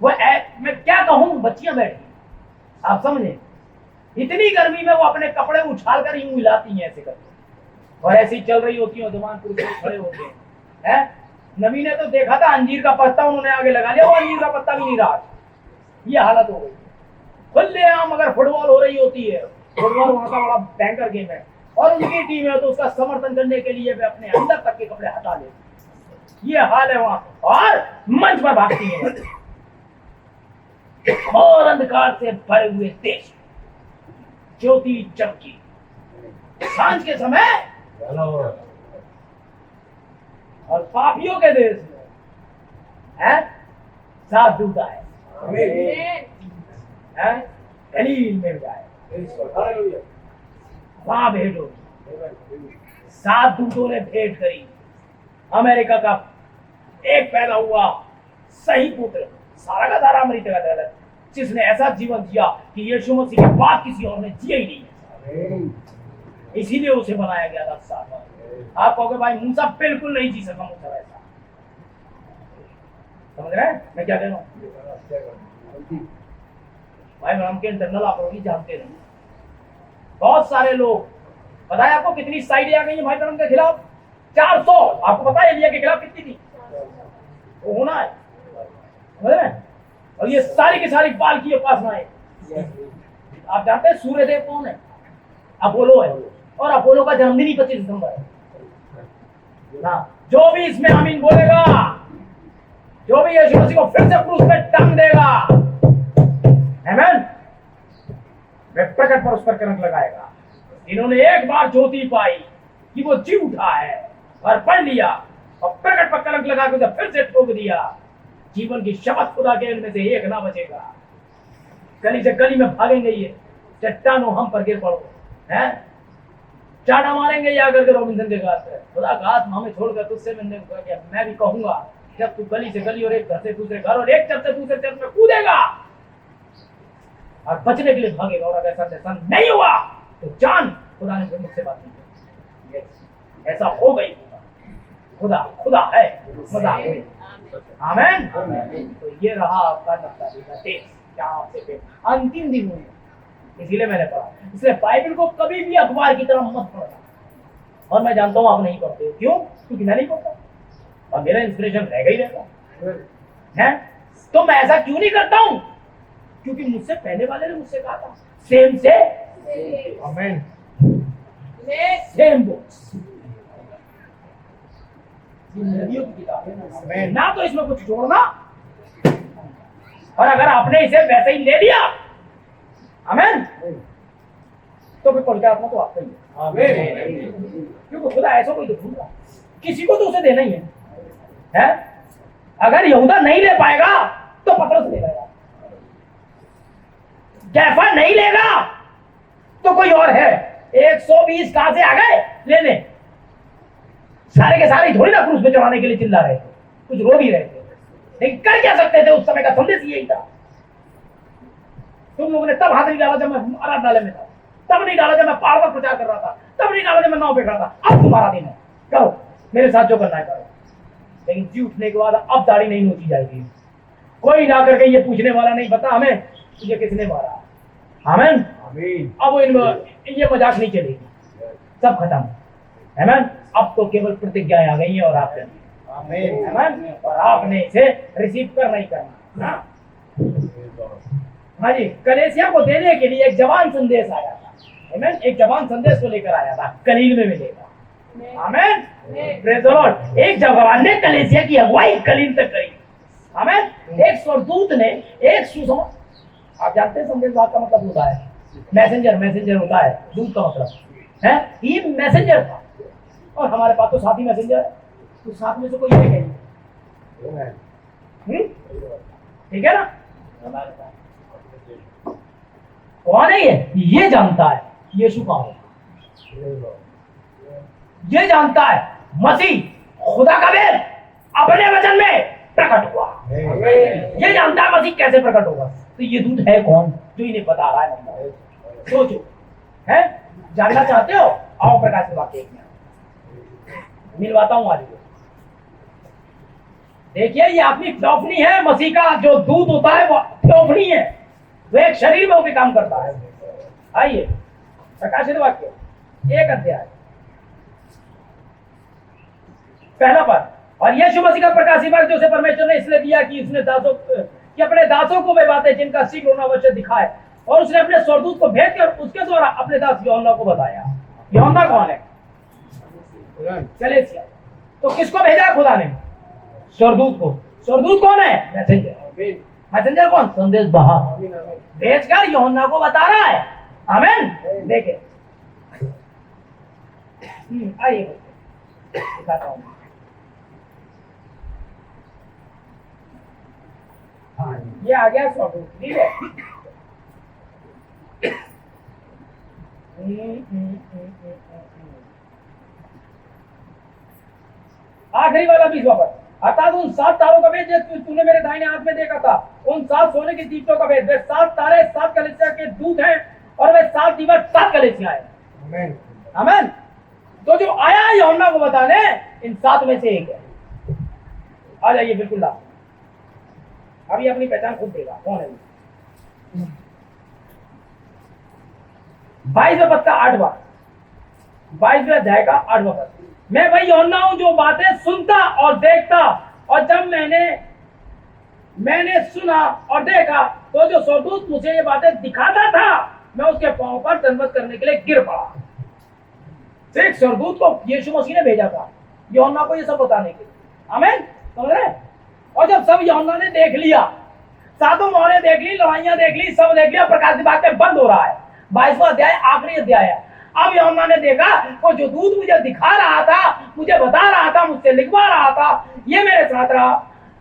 Speaker 2: वो मैं क्या कहूं, बच्चियां बैठी, आप समझे, इतनी गर्मी में वो अपने कपड़े उछाल कर यूं हिलाती हैं ऐसे करके, और ऐसे ही चल रही होती है। जवान पुरुष खड़े होते हैं। नबी ने तो देखा था अंजीर का पत्ता उन्होंने आगे लगा लिया, वो अंजीर का पत्ता भी नहीं रहा। ये हालत हो गई। खुलेआम अगर फुटबॉल हो रही होती है, फुटबॉल वहां का बड़ा भयंकर गेम है, और उनकी टीम है तो उसका समर्थन करने के लिए वे अपने अंदर तक के कपड़े हटा लेते। ये हाल है वहां, और मंच पर भागती है। और अंधकार से भरे हुए देश, ज्योति चमकी सांझ के समय, और पापियों के देश में है 7 दूत आए, गलील में जाए, वहां भेंट होगी। 7 दूतों ने भेंट करी। अमेरिका का एक पैदा हुआ सही पुत्र, सारा का सारा अमृत का दल, जिसने ऐसा जीवन जिया कि यीशु मसीह के बाद किसी और ने जिया ही नहीं, इसीलिए उसे बनाया गया था 10 साल। आप कहोगे भाई मूसा बिल्कुल नहीं जी सका, मूसा ऐसा, समझ रहे हैं मैं क्या कह रहा हूँ? भाई हम के इंटरनल आप लोग जानते नहीं, बहुत सारे लोग, पता है आपको कितनी साइडें आ गई है भाई ब्रह्म के खिलाफ? 400। आपको पता है एलिया के खिलाफ कितनी थी? वो होना है, समझ रहे हैं? और ये सारी की सारी बाल की उपासनाएं। आप जानते हैं सूर्यदेव कौन है? अपोलो है, और अपोलो का जन्मदिन ही 25 दिसंबर है ना। जो भी इसमें आमीन बोलेगा, जो भी यीशु मसीह को फिर से क्रूस पे टांग देगा, आमीन, वे प्रकट पर उस पर कलंक लगाएगा। इन्होंने एक बार ज्योति पाई कि वो जी उठा है और पढ़ लिया, और प्रकट पर कलंक लगा के उसे फिर से ठोक दिया। जीवन की शपथ खुदा के इनमें से एक ना बचेगा। गली से गली में भागेंगे ये, चट्टानों हम पर गिर पड़ो, हैं? चाटा मारेंगे या करके रॉबिन्सन के घाट पे। खुदा का हाथ हमें छोड़कर तुझसे मिलने को क्या, मैं भी कहूंगा जब तू गली से गली और एक घर से दूसरे घर और एक चर्च से दूसरे चर्च में कूदेगा और बचने के लिए भागेगा, और अगर ऐसा नहीं हुआ तो जान खुदा ने फिर मुझसे बात नहीं की। ऐसा हो गई, खुदा खुदा है, खुदा है। आमीन। तो ये रहा आपका नफ्ताली का टेस्ट, जहां से अंतिम दिन हुए, इसीलिए मैंने पढ़ा। इसलिए बाइबल को कभी भी अखबार की तरह मत पढ़ना, और मैं जानता हूं आप नहीं पढ़ते हो, क्यों? क्योंकि मैं नहीं पढ़ता और मेरा इंस्पिरेशन रहेगा ही रहेगा, है? तो मैं ऐसा क्यों नहीं करता हूं? क्योंकि मुझसे पहले वाले ने मुझसे कहा था, सेम से आमीन, सेम बुक्स, नदियों की किताब है ना, तो इसमें कुछ जोड़ना, और अगर आपने इसे वैसे ही ले लिया, आमीन, तो फिर पवित्र आत्मा तो आपका ही है, आमीन, क्योंकि खुदा ऐसा कोई तो दूंगा, किसी को तो उसे देना ही है? अगर यहूदा नहीं ले पाएगा तो पतरस ले लेगा, कैफा नहीं लेगा तो कोई और है। 120 कहां से आ गए लेने? सारे के सारे थोड़ी ना क्रूस पे चढ़ाने के लिए चिल्ला रहे थे, कुछ रो भी रहे थे, लेकिन कर क्या सकते थे? उस समय का संदेश यही था। तुम लोगों ने तब हाथ नहीं डाला जब मैं आराधनालय में था, तब नहीं डाला जब मैं पहाड़ पर प्रचार कर रहा था, तब नहीं डाला जब मैं नाव पे खड़ा था। अब तुम्हारा दिन है, करो मेरे साथ जो करना है करो, लेकिन जी उठने के बाद अब दाढ़ी नहीं नोची जाएगी। कोई ना करके ये पूछने वाला नहीं, बता हमें तुझे किसने मारा? आमीन, अब इनमें ये मजाक नहीं चलेगी, सब खत्म, आमीन। अब तो केवल प्रतिज्ञाएं आ गई हैं और आप करिए, आमीन, और आपने इसे रिसीव करना ही करना। हाँ जी, कलीसिया को देने के लिए एक जवान संदेश आया था, आमीन, एक जवान संदेश को लेकर आया था, कलील में मिलेगा, आमीन, प्रेज़ द लॉर्ड। एक जवान ने कलीसिया की अगुवाई कलील तक करी, आमीन। एक स्वर्गदूत ने एक सुसमाचार, आप जानते हैं संदेश का मतलब होता है मैसेंजर, मैसेंजर होता है दूत का मतलब है, ये मैसेंजर था, और हमारे पास तो साथी मैसेंजर है, तो साथ में से कोई एक है, ठीक है ना? हमारे पास कौन है ये जानता है यीशु कौन है, ये जानता है मसीह खुदा का बेल अपने वचन में प्रकट हुआ, ये जानता है मसीह कैसे प्रकट होगा। तो ये दूत है कौन जो इन्हें बता रहा है? सोचो, है जानना चाहते हो? आओ प्रकाश के वाक्य मिलवाता हूं आज। देखिए ये अपनी थियोफनी है, मसीह का जो दूत होता है वो थियोफनी है, वो एक शरीर में होकर काम करता है। आइए प्रकाशित वाक्य 1 अध्याय पहला पद। और यीशु मसीह का प्रकाशित वाक्य जो उसे परमेश्वर ने इसलिए दिया कि उसने दासों कि अपने दासों को वे बातें जिनका शीघ्र होना अवश्य दिखाए, और उसने अपने स्वर्गदूत को भेज कर उसके द्वारा अपने दास यूहन्ना को बताया। यूहन्ना कौन है? कलीसिया। तो किसको भेजा खुदा ने? स्वर्गदूत को। स्वर्गदूत कौन है? मैसेंजर। मैसेंजर कौन? संदेश बहा भेजकर यूहन्ना को बता रहा है, आमीन। देखिए आइए दिखाता हूं, ये आ गया स्वर्गदूत, ठीक है। आखिरी वाला 20वां पद, अर्थात उन 7 तारों का भेद जो तूने मेरे दाहिने हाथ में देखा था, उन 7 सोने की दीप्तों का भेद। वे 7 तारे 7 कलीसिया के दूत हैं और वे 7 दीपक 7 कलीसिया हैं। आमीन आमीन। तो जो आया है यूहन्ना को बताने, इन 7 में से एक है। आ जाइए बिल्कुल लाभ। अभी अपनी पहचान खुद देगा कौन है। 22वें पद का 8वां, 22वें अध्याय का 8वां पद। मैं वही यूहन्ना हूं जो बातें सुनता और देखता, और जब मैंने सुना और देखा तो जो स्वर्गदूत मुझे ये बातें दिखाता था, मैं उसके पांव पर दंडवत करने के लिए गिर पड़ा। एक स्वर्गदूत को यीशु मसीह ने भेजा था यूहन्ना को ये सब बताने के लिए। आमीन, समझ रहे? और जब सब यूहन्ना ने देख लिया, 7 मोहरें देख ली, लड़ाइयां देख ली, सब देख लिया, प्रकाश की बातें बंद हो रहा है। 22वां अध्याय आखिरी अध्याय है। अब यूहन्ना ने देखा वो जो दूत मुझे दिखा रहा था, मुझे बता रहा था, मुझसे लिखवा रहा था, ये मेरे साथ रहा।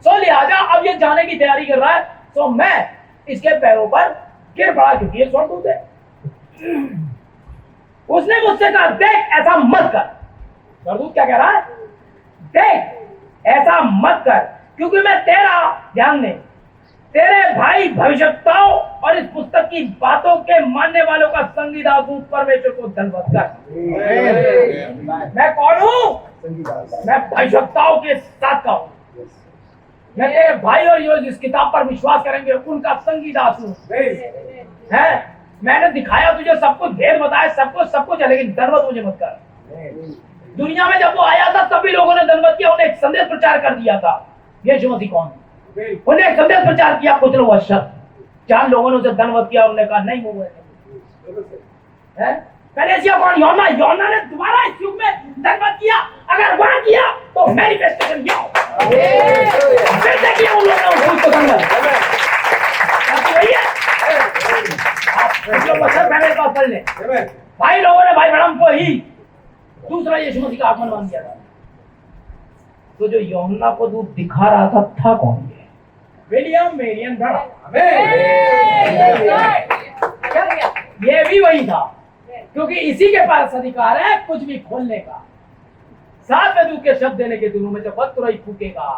Speaker 2: सो लिहाजा अब ये जाने की तैयारी कर रहा है, तो मैं इसके पैरों पर गिर पड़ा, क्योंकि ये स्वर्गदूत है। उसने मुझसे कहा, देख ऐसा मत कर। स्वर्गदूत क्या कह रहा है? देख ऐसा मत कर, क्योंकि मैं तेरा, ध्यान दे, तेरे भाई भविष्यवक्ताओं और इस पुस्तक की बातों के मानने वालों का संगीदास हूं। परमेश्वर को धन्यवाद कर। मैं कौन हूं? मैं भविष्यवक्ताओं के साथ का हूं। मैं तेरे भाई और जो जिस किताब पर विश्वास करेंगे उनका संगीदास हूं। है, मैंने दिखाया तुझे सब कुछ, भेद बताया सब कुछ है, लेकिन धन्यवाद मुझे मत कर। दुनिया में जब वो आया था तभी लोगों ने धन्यवाद किया, उन्हें एक संदेश प्रचार कर दिया था यीशु मसीह कौन है। उन्हें एक संदेश प्रचार किया, कुछ लोग अशक्त, 4 लोगों ने उसे धन्यवाद किया, उन्होंने कहा नहीं वो है। कलीसिया कौन? यूहन्ना ने दोबारा इस युग में धन्यवाद किया। अगर वहां किया तो मैनिफेस्टेशन किया, फिर से किया उन लोगों ने उसको धन्यवाद। आप जो वचन मेरे पास पढ़ ले, भाई लोगों ने भाई ब्रह्म को ही दूसरा यीशु मसीह का आगमन मान दिया था। तो जो यूहन्ना को दूत दिखा रहा था कौन? ये विलियम मेरियन ब्रह्म। ये भी वही था, क्योंकि इसी के पास अधिकार है कुछ भी खोलने का। 7वें दूत के शब्द देने के दिनों में जब तुरई फूकेगा,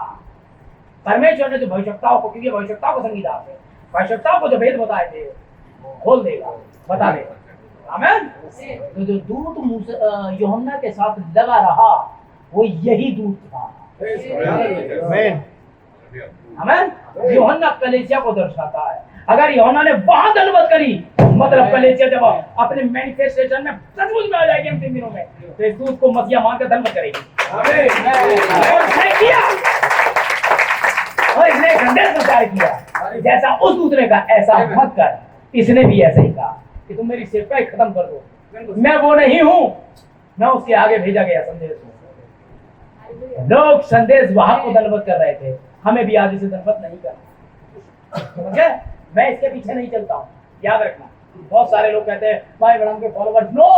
Speaker 2: परमेश्वर ने जो भविष्यवक्ताओं को, क्योंकि भविष्यवक्ताओं को संगीदास है, भविष्यवक्ताओं को जो भेद बताए थे खोल देगा, बता देगा। आमीन। तो जो दूत यूहन्ना के साथ लगा रहा वो यही दूत था। आमीन आमीन। यूहन्ना कलीसिया को दर्शाता है। अगर यूहन्ना ने वहां धन्यवाद करी, मतलब कलीसिया जब अपने मैनिफेस्टेशन में सचमुच में आ जाएगी अंतिम दिनों में, तो इस दूत को मसीहा मानकर धन्यवाद करेगी। आमीन। और इसने किया, और इसने संदेश प्रचार किया, जैसा उस दूत ने कहा ऐसा मत कर, इसने भी ऐसा ही कहा कि तुम मेरी सेवकाई खत्म कर दो। मैं वो नहीं हूं, मैं उसके आगे भेजा गया संदेश हूं। लोग संदेश वाहक को दलवत कर रहे थे, हमें भी आगे से दलवत नहीं करना। समझे? मैं इसके पीछे नहीं चलता हूं, याद रखना। बहुत सारे लोग कहते हैं भाई ब्रह्म के फॉलोवर। नो,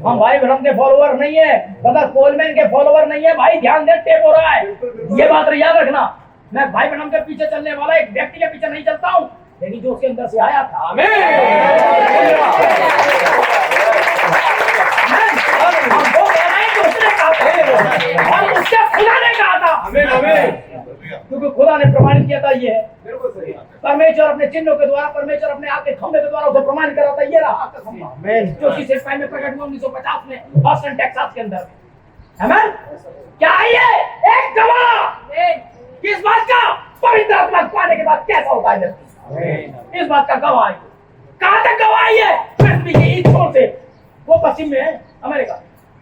Speaker 2: हम भाई ब्रह्म के फॉलोवर नहीं है, ब्रदर कोलमैन के फॉलोवर नहीं है। भाई ध्यान दे, टेप हो रहा है, ये बात याद रखना। मैं भाई ब्रह्म के पीछे चलने वाला एक व्यक्ति के पीछे नहीं चलता हूं, लेकिन जो उसके अंदर से आया था। आमीन। हम वो कह रहे हैं कि उसने कहा था और उससे खुदा ने कहा था। आमीन आमीन। क्योंकि खुदा ने प्रमाणित किया था, ये है परमेश्वर अपने चिन्हों के द्वारा, परमेश्वर अपने आप के खंभे के द्वारा उसे प्रमाणित करा था। ये रहा जो कि सिर्फ में प्रकट हुआ 1950 में हॉस्टन टेक्सास के अंदर। आमीन। क्या है ये? एक गवाह किस बात का? पवित्र आत्मा पाने के बाद कैसा होता है व्यक्ति, इस बात का गवाह है। कहां तक गवाह है? पृथ्वी के एक छोर से, वो पश्चिम में है अमेरिका,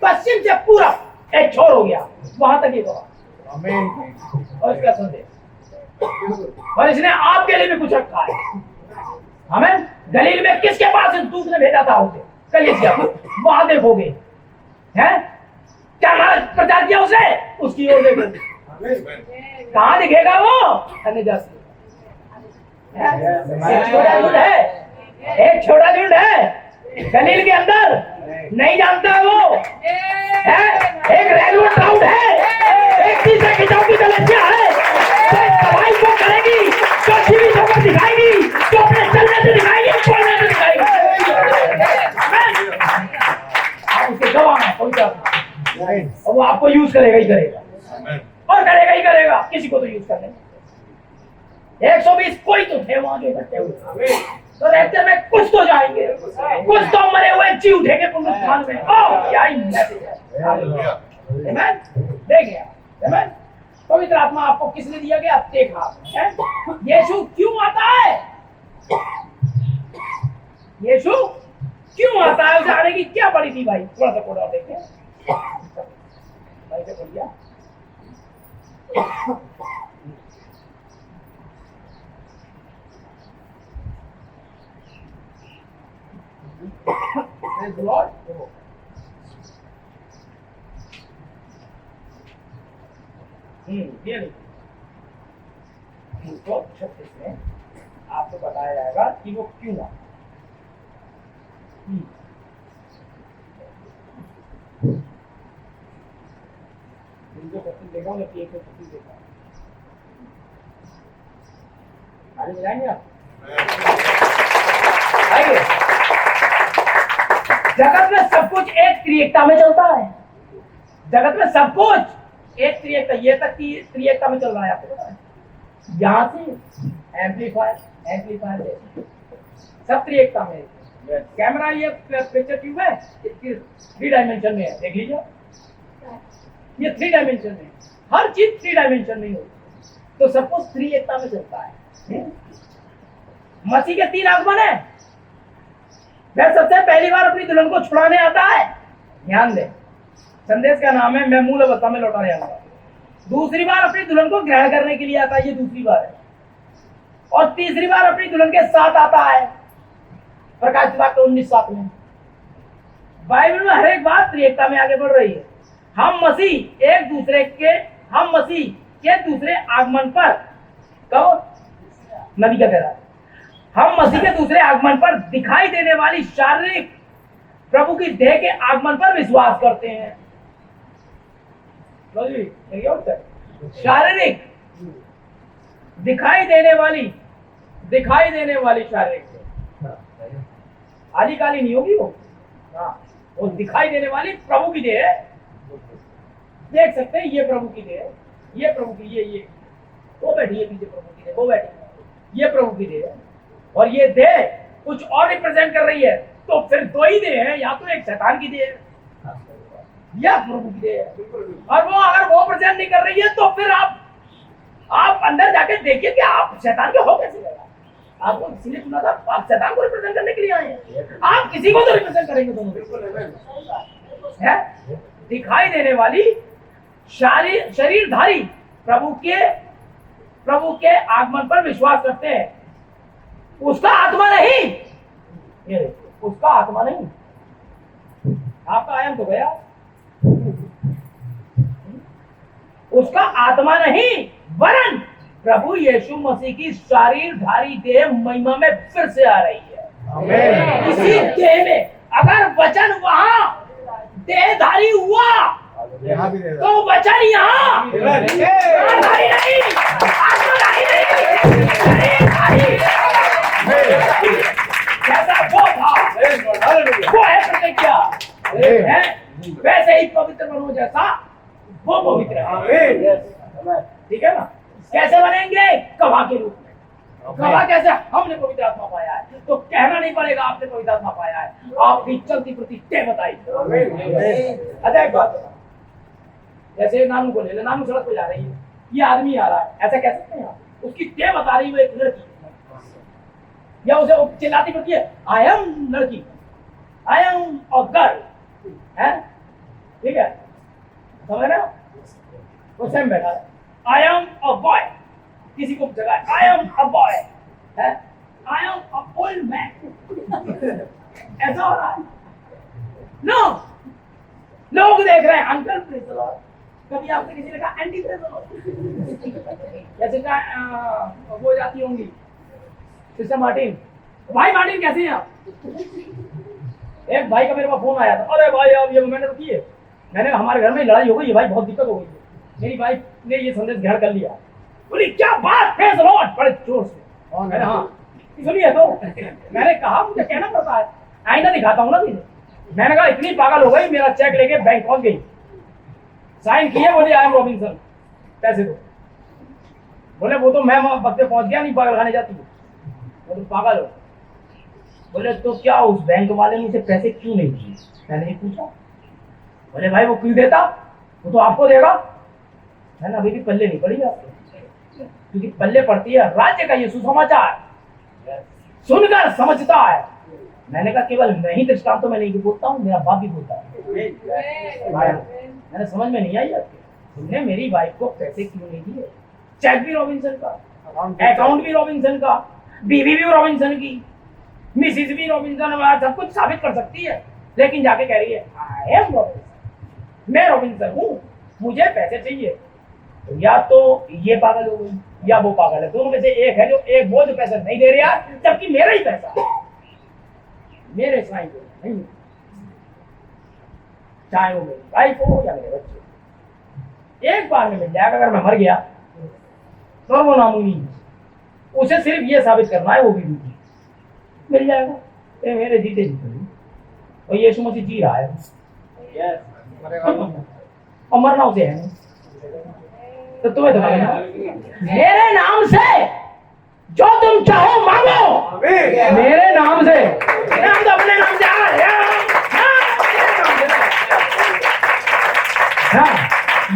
Speaker 2: पश्चिम से पूरा एक छोर हो गया, वहां तक ये गवाह। और इसका संदेश, और इसने आपके लिए भी कुछ रखा है। हमें गलील में किसके पास इस दूत ने भेजा था उसे? कलीसिया को। वहां देखोगे हैं क्या प्रचार किया उसने, उसकी ओर देखोगे। कहां दिखेगा वो? एक छोटा झुंड है, एक छोटा झुंड है गलील के अंदर, नहीं जानता है वो है। एक रेलवे क्राउड है, एक तीसरे खिंचाव की कलीसिया है, दवाई को करेगी, जो टीवी को दिखाएगी, जो अपने चलने से दिखाएगी, बोलने से दिखाएगी। आप उसके गवाह हैं, और वो आपको यूज करेगा ही करेगा। और को तो यूज कर लेंगे। 120 कोई तो थे वहां जो इकट्ठे हुए, तो रहते में कुछ तो जाएंगे, कुछ तो मरे हुए जी उठेंगे पुनरुत्थान में। ओ क्या ही मैसेज है। आमीन। देखिए आमीन। पवित्र आत्मा आपको किसने दिया गया? देखा आपने। यीशु क्यों आता है? यीशु क्यों आता है? उसे आने की क्या पड़ी थी भाई? थोड़ा सा कोड और देखें भाई से बोलिए। Praise the Lord. ये नहीं तो 36 में आपको बताया जाएगा कि वो क्यों हुआ। जो पत्ती देखा उन्हें एक पत्ती देखा आगे मिलाएंगे आप। आइए, जगत में सब कुछ एक त्रिएकता में चलता है। जगत में सब कुछ एक त्रिएकता, ये तक की त्रिएकता में चल रहा है। आपको पता है? यहाँ से एम्पलीफायर सब त्रिएकता में। कैमरा ये पिक्चर ट्यूब है, 3 डायमेंशन में है, देख लीजिए। ये 3 डायमेंशन में, हर चीज 3 डायमेंशन में होती, तो सब कुछ त्रिएकता में चलता है। मसीह के 3 आगमन है। वह सबसे पहली बार अपनी दुल्हन को छुड़ाने आता है। ध्यान दें, संदेश का नाम है मैं मूल अवस्था में लौटाने आऊंगा। दूसरी बार अपनी दुल्हन को ग्रहण करने के लिए आता है, ये दूसरी बार है। और तीसरी बार अपनी दुल्हन के साथ आता है, प्रकाशित वाक्य 19:7 में। बाइबल में हर एक बात त्रिएकता में आगे बढ़ रही है। हम मसीह के दूसरे आगमन पर, कब? नबी का कह रहा है, हम मसीह के दूसरे आगमन पर दिखाई देने वाली शारीरिक प्रभु की देह के आगमन पर विश्वास करते हैं। शारीरिक दिखाई देने वाली शारीरिक, आली काली नहीं होगी वो। हाँ, वो दिखाई देने वाली प्रभु की देह है। देख सकते हैं, ये प्रभु की देह है, ये प्रभु की, ये वो बैठी है पीछे, प्रभु की देह वो बैठी है, ये प्रभु की देह है। और ये देह कुछ और रिप्रेजेंट कर रही है, तो फिर 2 ही देह है, या तो एक शैतान की देह है या प्रभु की देह है। और वो अगर वो प्रेजेंट नहीं कर रही है, तो फिर आप अंदर जाके देखिए कि आप शैतान के हो कैसे गए। आपको इसलिए चुना था, आप शैतान को रिप्रेजेंट करने के लिए आए हैं। आप किसी को तो रिप्रेजेंट करेंगे दोनों है। दिखाई देने वाली शरीरधारी प्रभु के आगमन पर विश्वास करते हैं। उसका आत्मा नहीं, ये उसका आत्मा नहीं, आपका आयन तो गया। उसका आत्मा नहीं, वरन प्रभु यीशु मसीह की शरीरधारी देह महिमा में फिर से आ रही है। आमीन। इसी देह में अगर वचन वहां देहधारी हुआ, तो वचन यहाँ देहधारी नहीं, आत्मधारी नहीं, जैसा वो था वो है प्रतिज्ञा है, वैसे ही पवित्र बनो जैसा वो पवित्र है। ठीक है ना? कैसे बनेंगे? गवाह के रूप में। गवाह कैसे? हमने पवित्र आत्मा पाया है, तो कहना नहीं पड़ेगा आपने पवित्र आत्मा पाया है, आपकी चलती प्रति देह बताई। अच्छा एक बात बता, जैसे नानू को ले ले, नानू सड़क पे जा रही है, ये आदमी आ रहा है, ऐसा कह सकते हैं आप? उसकी देह बता रही है एक लड़की, या उसे चिल्लाती पड़ती है आई एम लड़की, आई एम अ गर्ल, है? ठीक है, समझ रहे हो? वो सेम बैठा है, आई एम अ बॉय, किसी को जगह आई एम अ बॉय, है? I am a old man, ऐसा हो रहा है। नो, लोग देख रहे हैं अंकल प्रेज द लॉर्ड, कभी आपने किसी ने कहा एंटी प्रेज द लॉर्ड, जैसे का वो जाती होंगी सिस्टर मार्टिन, भाई मार्टिन कैसे हैं आप? एक भाई का मेरे पास फोन आया था, अरे भाई अब ये मैंने रुकी है, मैंने हमारे घर में लड़ाई हो गई है भाई, बहुत दिक्कत हो गई है, मेरी वाइफ ने ये संदेश घर कर लिया। बोली क्या बात, प्रेज द लॉर्ड, बड़े जोर से। और मैंने हाँ सुनिए, तो मैंने कहा मुझे कहना पड़ता है, आईना दिखाता हूँ ना तुझे। मैंने कहा इतनी पागल हो गई, मेरा चेक लेके बैंक पहुंच गई, साइन किए, बोली आई एम रॉबिन्सन, पैसे दो। बोले वो तो मैं वक्त पे पहुंच गया, नहीं पागल खाने जाती हूँ, वो तो पागल हो। बोले तो क्या उस बैंक वाले ने मुझे पैसे क्यों नहीं दिए? मैंने नहीं पूछा। बोले भाई वो क्यों देता, वो तो आपको देगा। मैंने अभी भी पल्ले नहीं पड़ी आपको, क्योंकि पल्ले पड़ती है राज्य का ये सुसमाचार, सुनकर समझता है। मैंने कहा केवल मैं ही दृष्टांत तो मैं नहीं बोलता हूँ, मेरा बाप भी बोलता है। मैंने समझ में नहीं आई आपके, तुमने मेरी वाइफ को पैसे क्यों नहीं दिए? चेक भी रॉबिन्सन का, अकाउंट भी रॉबिन्सन का, बीवी भी रॉबिन्सन की, मिसिस भी रॉबिन्सन, सब कुछ साबित कर सकती है, लेकिन जाके कह रही है आई एम रॉबिन्सन, मैं रॉबिन्सन हूँ, मुझे पैसे चाहिए। तो या तो ये पागल हो गई या वो पागल है, दोनों में से एक है जो एक वो जो पैसा नहीं दे रहा, जबकि मेरा ही पैसा है, मेरे साइन को नहीं, चाहे वो मेरी वाइफ हो या मेरे बच्चे, एक बार में मिल जाएगा। अगर मैं मर गया तो वो नामुनी, उसे सिर्फ ये साबित करना है वो भी मिल जाएगा। ये मेरे जीते जीते और यीशु मसीह जी रहा है, और मरना उसे है नहीं। तो तुम्हें तो मेरे नाम से जो तुम चाहो मांगो, मेरे नाम से, हम तो अपने नाम से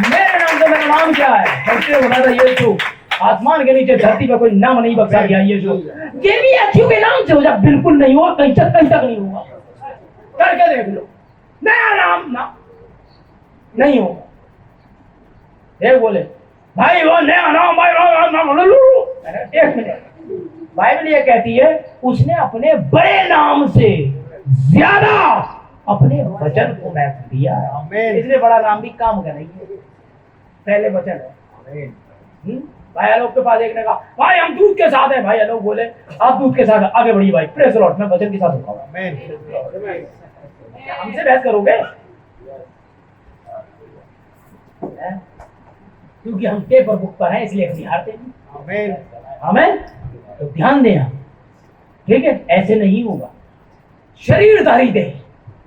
Speaker 2: मेरे नाम से, मेरा नाम क्या है? सबसे बता था यीशु, आसमान के नीचे धरती पे कोई नाम नहीं बख्शा गया यीशु। ये भी यीशु के नाम से हो जाए, बिल्कुल नहीं हुआ, कहीं तक नहीं हुआ, करके देख लो, नया नाम ना नहीं होगा। देख बोले भाई वो नया नाम, एक मिनट, बाइबल ये कहती है उसने अपने बड़े नाम से ज्यादा अपने वचन को महत्व दिया है, इसलिए बड़ा नाम भी काम का नहीं है, पहले वचन है। भाई आलोक के पास एक ने कहा भाई हम दूध के साथ हैं, भाई आलोक बोले आप दूध के साथ आगे बढ़िए भाई, प्रेस लॉर्ड मैं वचन के साथ होगा। हमसे बहस करोगे? क्योंकि हम पेपर बुक पर हैं इसलिए हम हारते हैं। हमें तो ध्यान देना, ठीक है? ऐसे नहीं होगा। शरीरधारी दे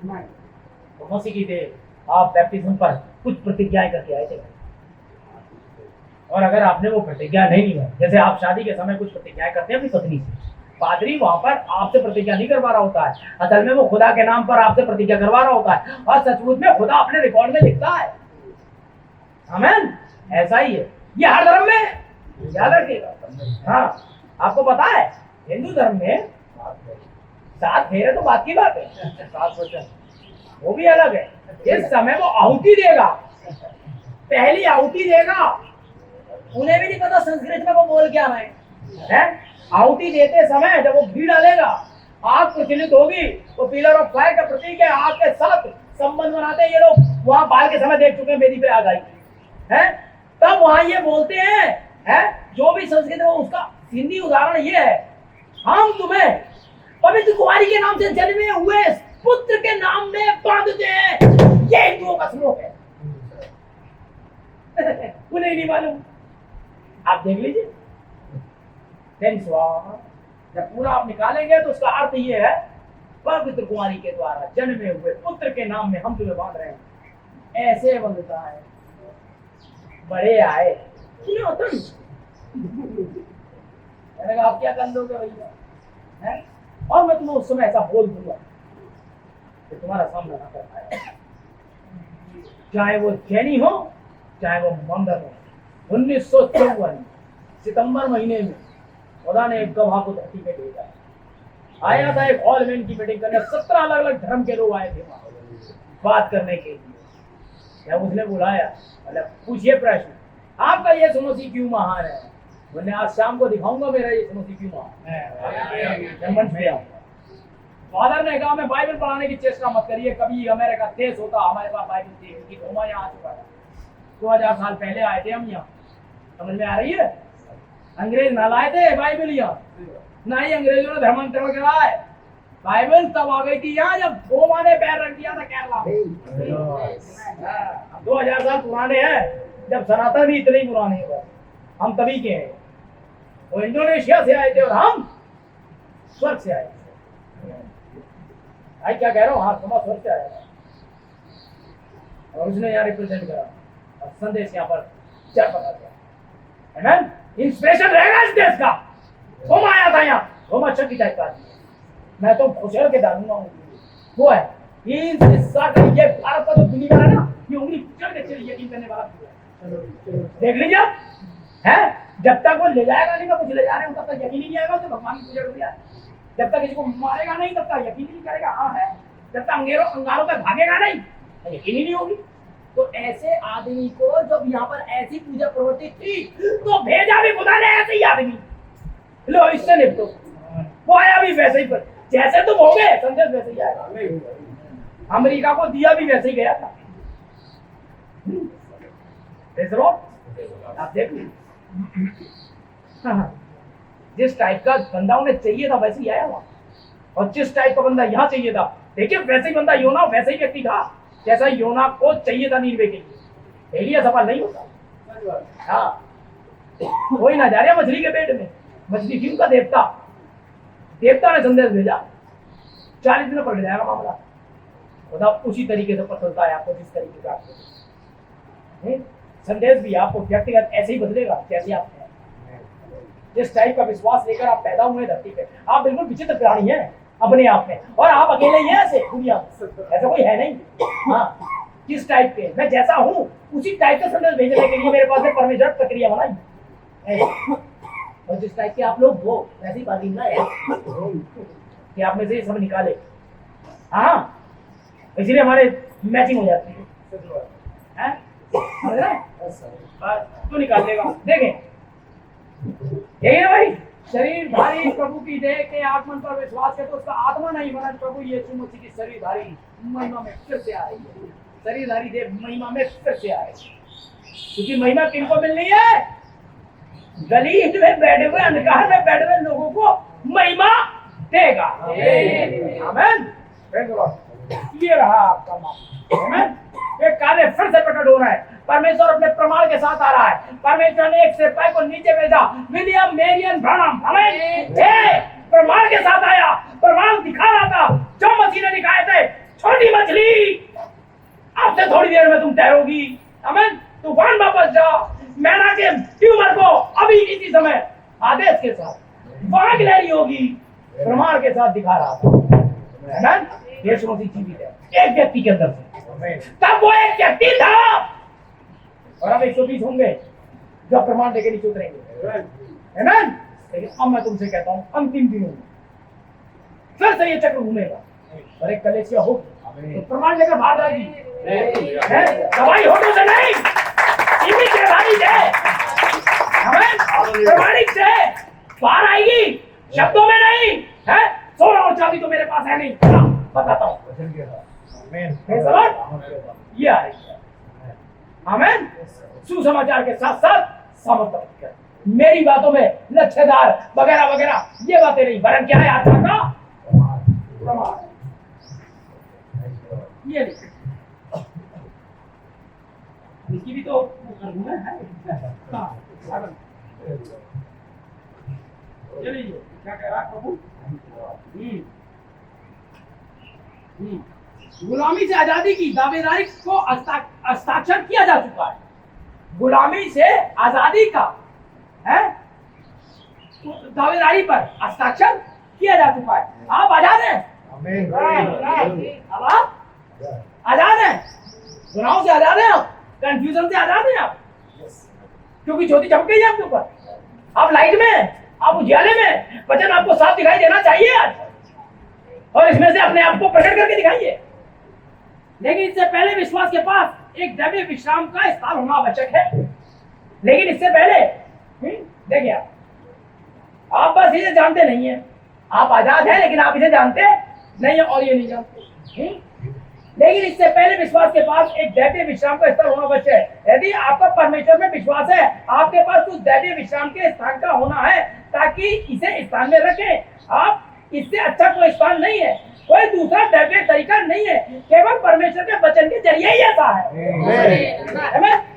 Speaker 2: तो मसीह की दे। आप बैप्टिज्म पर कुछ प्रतिज्ञाएं करके आए थे, और अगर आपने वो प्रतिज्ञा नहीं ली, जैसे आप शादी के समय कुछ प्रतिज्ञाएं करते हैं अपनी पत्नी से, पादरी वहां पर आपसे प्रतिज्ञा नहीं करवा रहा होता है, असल में वो खुदा के नाम पर आपसे प्रतिज्ञा करवा रहा होता है, और सचमुच में खुदा अपने रिकॉर्ड में लिखता है। आमीन। ऐसा ही है ये हर धर्म में, याद रखिएगा। हाँ, आपको पता है हिंदू धर्म में 7 फेरे तो बात की बात है, 7 वचन वो भी अलग है। इस समय वो आहुति देगा, पहली आहुति देगा, उन्हें भी नहीं पता संस्कृत में वो बोल क्या रहे हैं। आहुति देते समय जब वो घी डालेगा, आग प्रज्वलित होगी, वो पिलर ऑफ फायर का प्रतीक है, आग के साथ संबंध बनाते हैं ये लोग। वहां बाल के समय देख चुके हैं, वेदी पे आ गई है, तब वहां ये बोलते हैं जो भी संस्कृत में, उसका हिंदी उदाहरण ये है, हम तुम्हें पवित्र कुमारी के नाम से जन्मे हुए पुत्र के नाम में बांधते हैं। ये हिंदुओं का श्लोक है। उन्हें नहीं मालूम, आप देख लीजिए। जब पूरा आप निकालेंगे तो उसका अर्थ ये है, पवित्र कुमारी के द्वारा जन्मे हुए पुत्र के नाम में हम तुम्हें बांध रहे हैं। ऐसे बंधता है, बड़े आए मैंने कहा आप क्या कर दोगे भैया, है? और मैं तुम्हें उस समय ऐसा बोल दूंगा कि तुम्हारा सामना ना कर पाए, चाहे वो जैनी हो चाहे वो मंदर हो। 1954 सितंबर महीने में खुदा ने एक गवाह को धरती पे भेजा, आया था एक हॉलमैन की मीटिंग करने, 17 अलग अलग धर्म के लोग आए थे बात करने के लिए। जब उसने बुलाया, मतलब पूछिए प्रश्न, आपका यीशु मसीह क्यों महान है? मैंने आज शाम को दिखाऊंगा मेरा यीशु मसीह क्यों महान है। फादर ने कहा मैं बाइबल पढ़ाने की चेष्टा मत करिए, कभी अमेरिका देश होता हमारे पास बाइबल थी, उनकी घुमा यहाँ आ चुका है, 2000 साल पहले आए थे हम यहाँ। समझ में आ रही है? अंग्रेज ना लाए थे बाइबल यहाँ, ना ही अंग्रेजों ने धर्मांतरण करा है। बाइबल तब आ गई थी यहाँ जब गोवा ने पैर रख दिया था केरला में। 2000 साल पुराने हैं, जब सनातन भी इतने ही पुराने हैं, हम तभी के हैं। वो इंडोनेशिया से आए थे और हम स्वर्ग से आए थे। भाई क्या कह रहा हूँ, हाँ तुम्हारा स्वर्ग से आया और उसने यहाँ रिप्रेजेंट करा और संदेश यहाँ पर चल पता गया। इंस्पिरेशन रहेगा इस देश का। तुम आया था यहाँ, तुम अच्छा की टाइप का आदमी है। मैं तो खुशहाल के डालूंगा वो है इस हिस्सा का। ये भारत का जो बिलीवर है ना, ये उंगली चढ़ के चलिए यकीन करने वाला देख लीजिए आप, है जब तक वो ले जाएगा नहीं, मैं कुछ ले जा रहे हूँ तब तक यकीन ही नहीं आएगा उसे भगवान की पूजा कर दिया। जब तक किसी को मारेगा नहीं तब तक यकीन नहीं करेगा हाँ है। जब तक अंगारों तक भागेगा नहीं यकीन ही नहीं होगी। तो ऐसे आदमी को जब यहाँ पर ऐसी पूजा प्रवृत्ति थी तो भेजा भी खुदा ने ऐसे ही आदमी, लो इससे निपटो। वो आया भी वैसे ही, पर जैसे तुम हो गए संदेश वैसे ही आएगा। अमेरिका को दिया भी वैसे ही गया था। आप देख जिस टाइप का बंदा उन्हें चाहिए था वैसे ही आया हुआ, और जिस टाइप का बंदा यहाँ चाहिए था, देखिए वैसे ही बंदा योना वैसे ही व्यक्ति था जैसा योना को चाहिए था नीरवे के लिए। एलिया सफल नहीं होता। हाँ कोई ना जा रहा मछली के पेट में, मछली थी उनका देवता, देवता ने संदेश भेजा 40 दिन पलट जाएगा मामला। खुदा उसी तरीके से पसंदता है आपको, जिस तरीके का आपको संदेश भी आपको व्यक्तिगत ऐसे ही बदलेगा जैसे आप हैं। जिस टाइप का विश्वास लेकर आप पैदा हुए धरती पे, आप बिल्कुल विचित्र प्राणी हैं अपने आप में, और आप अकेले ही हैं ऐसे दुनिया में, ऐसा कोई है नहीं। हाँ किस टाइप के मैं जैसा हूँ उसी टाइप का संदेश भेजने के लिए मेरे पास परमेश्वर प्रक्रिया बनाई। और जिस टाइप के आप लोग हो वैसी बात है कि आप में से सब निकाले। हाँ इसलिए हमारे मैचिंग हो जाती है, तो निकाल लेगा। देखें यही है भाई, शरीर भारी प्रभु की देह के आगमन पर विश्वास है तो उसका आत्मा नहीं बना प्रभु यीशु मसीह की शरीर धारी महिमा में फिर से आएगी। शरीर धारी देह महिमा में फिर से आएगी, क्योंकि महिमा किनको मिलनी है? गलील में बैठे हुए अंधकार में बैठे हुए लोगों को महिमा देगा। आमीन। ये रहा आपका मामला। आमीन। ये कार्य फिर से प्रकट हो रहा है। परमेश्वर अपने प्रमाण के साथ आ रहा है। परमेश्वर ने एक सिपाही को नीचे भेजा, विलियम मेरियन ब्रानम, हमें प्रमाण के साथ आया, प्रमाण दिखा रहा था जो मसीह ने दिखाए थे। छोटी मछली अब से थोड़ी देर में तुम तैरोगी। आमीन। तूफान वापस जाओ, मैना के ट्यूमर को अभी इसी समय आदेश के साथ वहां गिलहरी होगी, प्रमाण के साथ दिखा रहा था। आमीन। यीशु मसीह जीवित है एक व्यक्ति के अंदर से, तब वो एक व्यक्ति था और अब 120 होंगे जो प्रमाण देके नीचे उतरेंगे। आमीन। लेकिन अब मैं तुमसे कहता हूं अंतिम दिनों में फिर से ये चक्र घूमेगा और एक कलेसिया होगी तो प्रमाण लेकर बाहर आएगी। दवाई होटो से नहीं, इमिट से भाई से, आमीन, प्रमाणिक से बाहर आएगी, शब्दों में नहीं है। सोना और चांदी तो मेरे पास है नहीं, बताता हूँ। ये आएगी। आमीन। सुसमाचार के साथ साथ सामर्थ्य, मेरी बातों में लच्छेदार वगैरह वगैरह ये बातें नहीं, वरन क्या है आत्मा का प्रमाण। ये नहीं, इसकी भी तो है। चलिए क्या कह रहा प्रभु? गुलामी से आजादी की दावेदारी को हस्ताक्षर किया जा चुका है। गुलामी से आजादी का है दावेदारी पर हस्ताक्षर किया जा चुका है। आप आजाद हैं। अब आप आजाद हैं, गुनाहों से आजाद हैं, आप कंफ्यूजन से आजाद हैं आप, क्योंकि ज्योति चमक गई है आपके ऊपर। आप लाइट में, आप उजियाले में, वचन आपको साफ दिखाई देना चाहिए आज, और इसमें से अपने आप को प्रकट करके दिखाइए। लेकिन इससे पहले विश्वास के पास एक दैवीय विश्राम का स्थान होना आवश्यक है। लेकिन इससे पहले देखिए आप बस इसे जानते नहीं है, आप आजाद हैं लेकिन आप इसे जानते नहीं है और ये नहीं जानते। लेकिन इससे पहले विश्वास के पास एक दैवीय विश्राम का स्थान होना आवश्यक है। यदि आपका परमेश्वर में विश्वास है, आपके पास उस दैवीय विश्राम के स्थान का होना है ताकि इसे स्थान में रखें। आप इससे अच्छा कोई स्थान नहीं है, कोई दूसरा दैवीय तरीका नहीं है, केवल परमेश्वर के वचन के जरिए ही ऐसा है।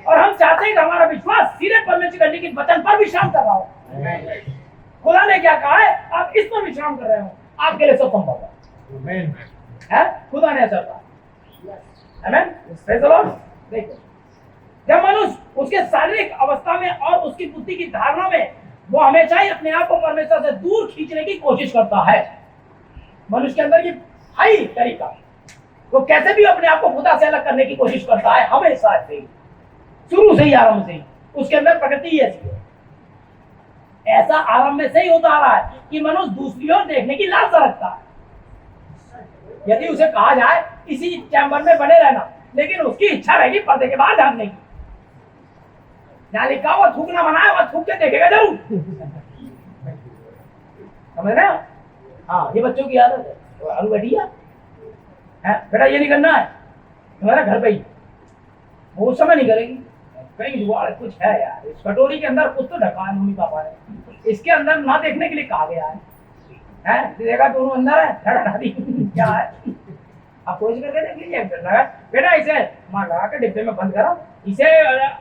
Speaker 2: और हम चाहते हैं कि हमारा विश्वास सीधे परमेश्वर के लिखित वचन पर विश्राम कर रहा हो। खुदा ने क्या कहा है, आप इस पर विश्राम कर रहे हो, आपके लिए सब संभव है। खुदा ने ऐसा कहा। आमीन। Praise the Lord. देखो जब मनुष्य उसके शारीरिक अवस्था में और उसकी बुद्धि की धारणा में वो हमेशा ही अपने आप को परमेश्वर से दूर खींचने की कोशिश करता है। मनुष्य के अंदर ये है ही तरीका, वो कैसे भी अपने आप को खुदा से अलग करने की कोशिश करता है, हमेशा से ही, शुरू से ही, आरंभ से ही उसके अंदर प्रकृति ही ऐसी है। ऐसा आरंभ में से ही होता आ रहा है कि मनुष्य दूसरी ओर देखने की लालसा रखता है। यदि उसे कहा जाए इसी चैम्बर में बने रहना, लेकिन उसकी इच्छा रहेगी पर्दे के बाहर झांकने की। जहां लिखा हुआ थूकना मना है, वह थूक के देखेगा जरूर। समझ रहे हो? हाँ, ये बच्चों की आदत है। तो अनु बैठिया है, बेटा ये नहीं करना है, तुम्हारा घर पे ही, वो उस समय नहीं करेगी। कहीं जुगाड़ कुछ है यार, इस कटोरी के अंदर कुछ तो ढका है मम्मी पापा ने, इसके अंदर ना देखने के लिए कहा गया है। देखा दोनों अंदर है, क्या है, आप कोशिश करके देख लीजिए। बेटा इसे मार लगा के डिब्बे में बंद करो, इसे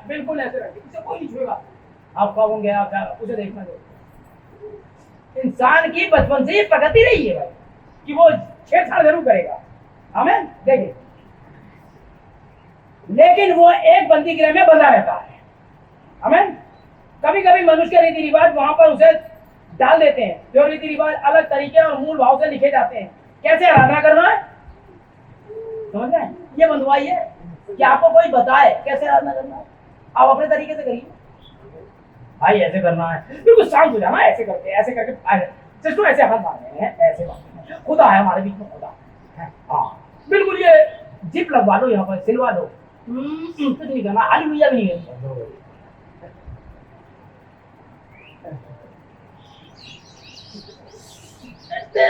Speaker 2: बिल्कुल ऐसे रखिए, इसे कोई नहीं छुएगा। आप कब होंगे, आप उसे देखना दो। इंसान की बचपन से ये प्रगति रही है भाई कि वो छेड़छाड़ जरूर करेगा, हमें देखिए, लेकिन वो एक बंदी गृह में बंधा रहता है। हमें कभी कभी मनुष्य के रीति रिवाज वहां पर उसे डाल देते हैं, जो रीति रिवाज अलग तरीके और मूल भाव से लिखे जाते हैं। कैसे आराधना करना है, समझ रहे हैं? ये बंधुआई है कि आपको कोई बताए कैसे आराधना करना है, आप अपने तरीके से करिए। भाई ऐसे करना है, बिल्कुल शांत हो जाना, ऐसे करके ऐसे सिस्टम ऐसे हाथ मारने हैं, ऐसे मारने, खुदा है हमारे बीच में, खुदा है। हाँ बिल्कुल, ये जिप लगवा दो, यहाँ पर सिलवा दो, कुछ नहीं करना, हालेलुया भी नहीं करना।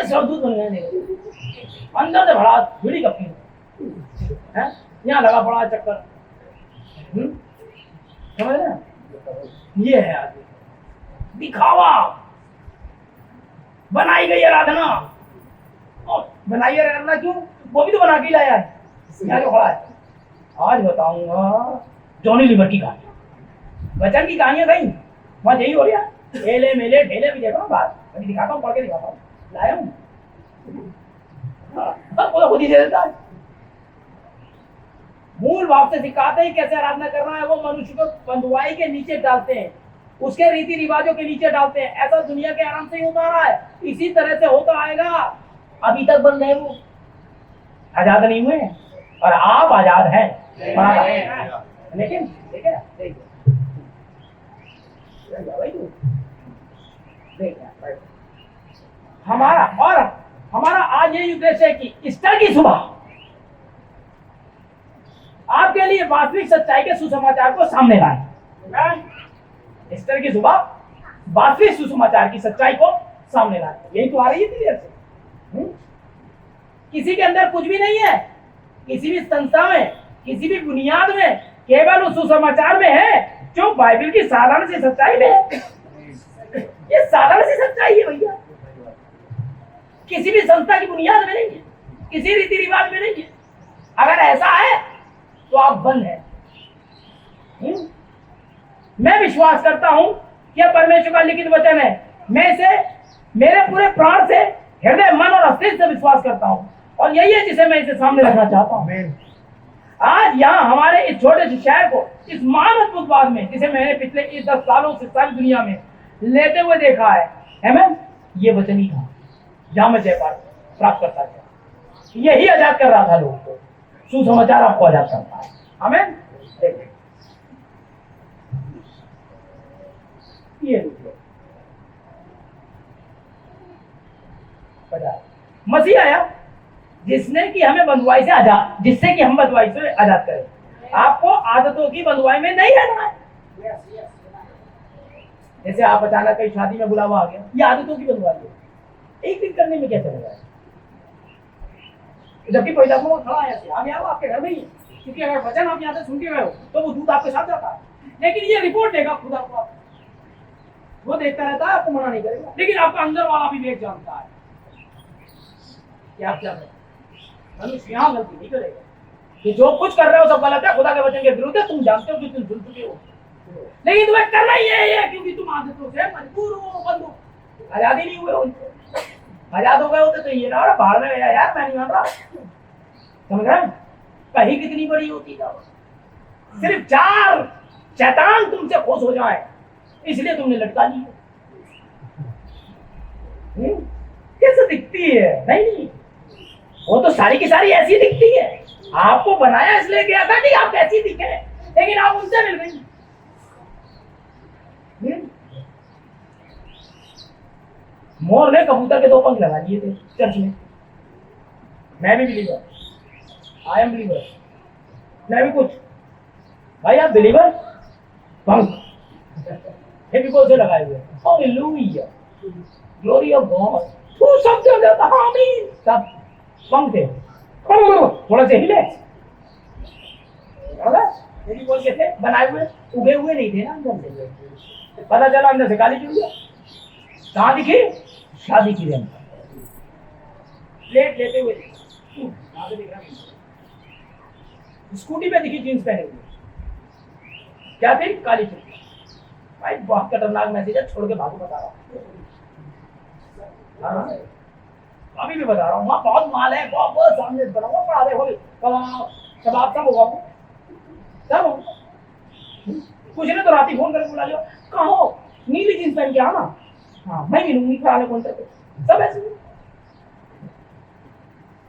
Speaker 2: सरदूत बन गए, अंदर से बड़ा भिड़ी कपी है, यहाँ लगा पड़ा चक्कर। समझ रहे हैं? ये है आदमी, दिखावा, बनाई गई आराधना। और बनाई गई आराधना क्यों? वो भी तो बना के लाया है, यहाँ जो खड़ा है। आज बताऊंगा जॉनी लीवर की कहानी, वचन की कहानियां कहीं वहां यही हो रहा है। ठेले मेले ठेले भी देखो बात, अभी दिखाता हूँ, पढ़ के दिखाता हूँ, लाया हूँ, खुद ही दे देता है। मूल भाव से सिखाते ही कैसे आराधना करना है। वो मनुष्य को बंधुआई के नीचे डालते हैं, उसके रीति रिवाजों के नीचे डालते हैं। ऐसा दुनिया के आराम से ही होता रहा है, इसी तरह से होता आएगा। अभी तक बंद है, वो आजाद नहीं हुए, और आप आजाद हैं, लेकिन हमारा आज यही उद्देश्य है कि ईस्टर की सुबह आपके लिए वास्तविक सच्चाई के सुसमाचार को सामने लाए। ईस्टर की सुबह वास्तविक सुसमाचार की सच्चाई को सामने लाए, यही तो आ रही है देर से। किसी के अंदर कुछ भी नहीं है, किसी भी संस्था में, किसी भी बुनियाद में, केवल उस सुसमाचार में है जो बाइबल की साधारण सी सच्चाई में है। ये साधारण सी सच्चाई है भैया, किसी भी संस्था की बुनियाद में नहीं है, किसी रीति रिवाज में नहीं है। अगर ऐसा है तो आप बंद हैं। मैं विश्वास करता हूं कि यह परमेश्वर का लिखित वचन है। मैं इसे मेरे पूरे प्राण से, हृदय, मन और अस्तित्व से विश्वास करता हूं, और यही है जिसे मैं इसे सामने रखना चाहता हूं। आज यहाँ हमारे इस छोटे से शहर को इस महान अद्भुतवाद में, जिसे मैंने पिछले इस 10 सालों से सारी दुनिया में लेते हुए देखा है, ये वचन ही था जहां मैं जय प्राप्त करता था। यही आजाद कर रहा था लोगों को, सुसमाचार आपको आजाद करता है। आमीन। देखिए ये मसीह आया जिसने कि हमें बंधुआई से आजाद, जिससे कि हम बंधुआई से आजाद करें। आपको आदतों की बंधुआई में नहीं रहना है। जैसे आप अचानक कहीं शादी में बुलावा आ गया, ये आदतों की बंधुआई है। एक दिन करने में क्या चलेगा? जबकि पहला खड़ा है, आप आपके घर में ही, क्योंकि अगर वचन आप यहाँ से सुन के गए हो तो वो दूध आपके साथ जाता है। लेकिन ये रिपोर्ट देगा खुदा को, वो देखता रहता है, आपको मना नहीं करेगा। लेकिन आपका अंदर वाला भी विवेक जानता है कि आप क्या करें। मनुष्य यहाँ गलती नहीं करेगा कि जो कुछ कर रहे हो सब गलत है, खुदा के वचन के विरुद्ध है। तुम जानते हो कि तुम भूल चुके हो, लेकिन तुम्हें करना ही है क्योंकि तुम आदतों से मजबूर हो। बंधु आजादी नहीं हुए, आजाद हो गए होते तो ये ना बाहर में गया यार, मैं नहीं मान रहा। समझ रहे हैं? कहीं कितनी बड़ी होती था, सिर्फ 4 शैतान तुमसे खुश हो जाए इसलिए तुमने लटका ली। कैसे दिखती है? नहीं, वो तो सारी की सारी ऐसी दिखती है। आपको बनाया इसलिए गया था कि आप ऐसी दिखे, लेकिन आप उनसे मिल गई। मोर ने कबूतर के 2 पंख लगा लिए थे चर्च में। मैं भी बिलीवर, आई एम बिलीवर। मैं भी कुछ भाई, आप बिलीवर पंख फेविकोल से लगाए हुए। Hallelujah, glory of God. तू सब जगह आमीन, सब पंख थे। थोड़ा से हिले, फेविकोल के थे बनाए हुए, उगे हुए नहीं थे ना अंदर से। पता चला अंदर से काली चुन गया। कहाँ दिखी? शादी की रेम प्लेट लेते हुए स्कूटी पे दिखी, जींस पहने हुए। क्या थी? काली चुन। भाई बहुत खतरनाक मैसेज है, छोड़ के भागो, बता रहा हूँ। अभी भी बता रहा हूँ, वहाँ बहुत माल है, बहुत सामने बनाऊंगा, पढ़ा दे होगी सब आप सब होगा सब। कुछ ने तो रात ही फोन करके बुला लिया, कहाँ हो? नीली जींस पहन के आना। हाँ, मैं मिलूंगी, पढ़ाने कौन से सब ऐसे।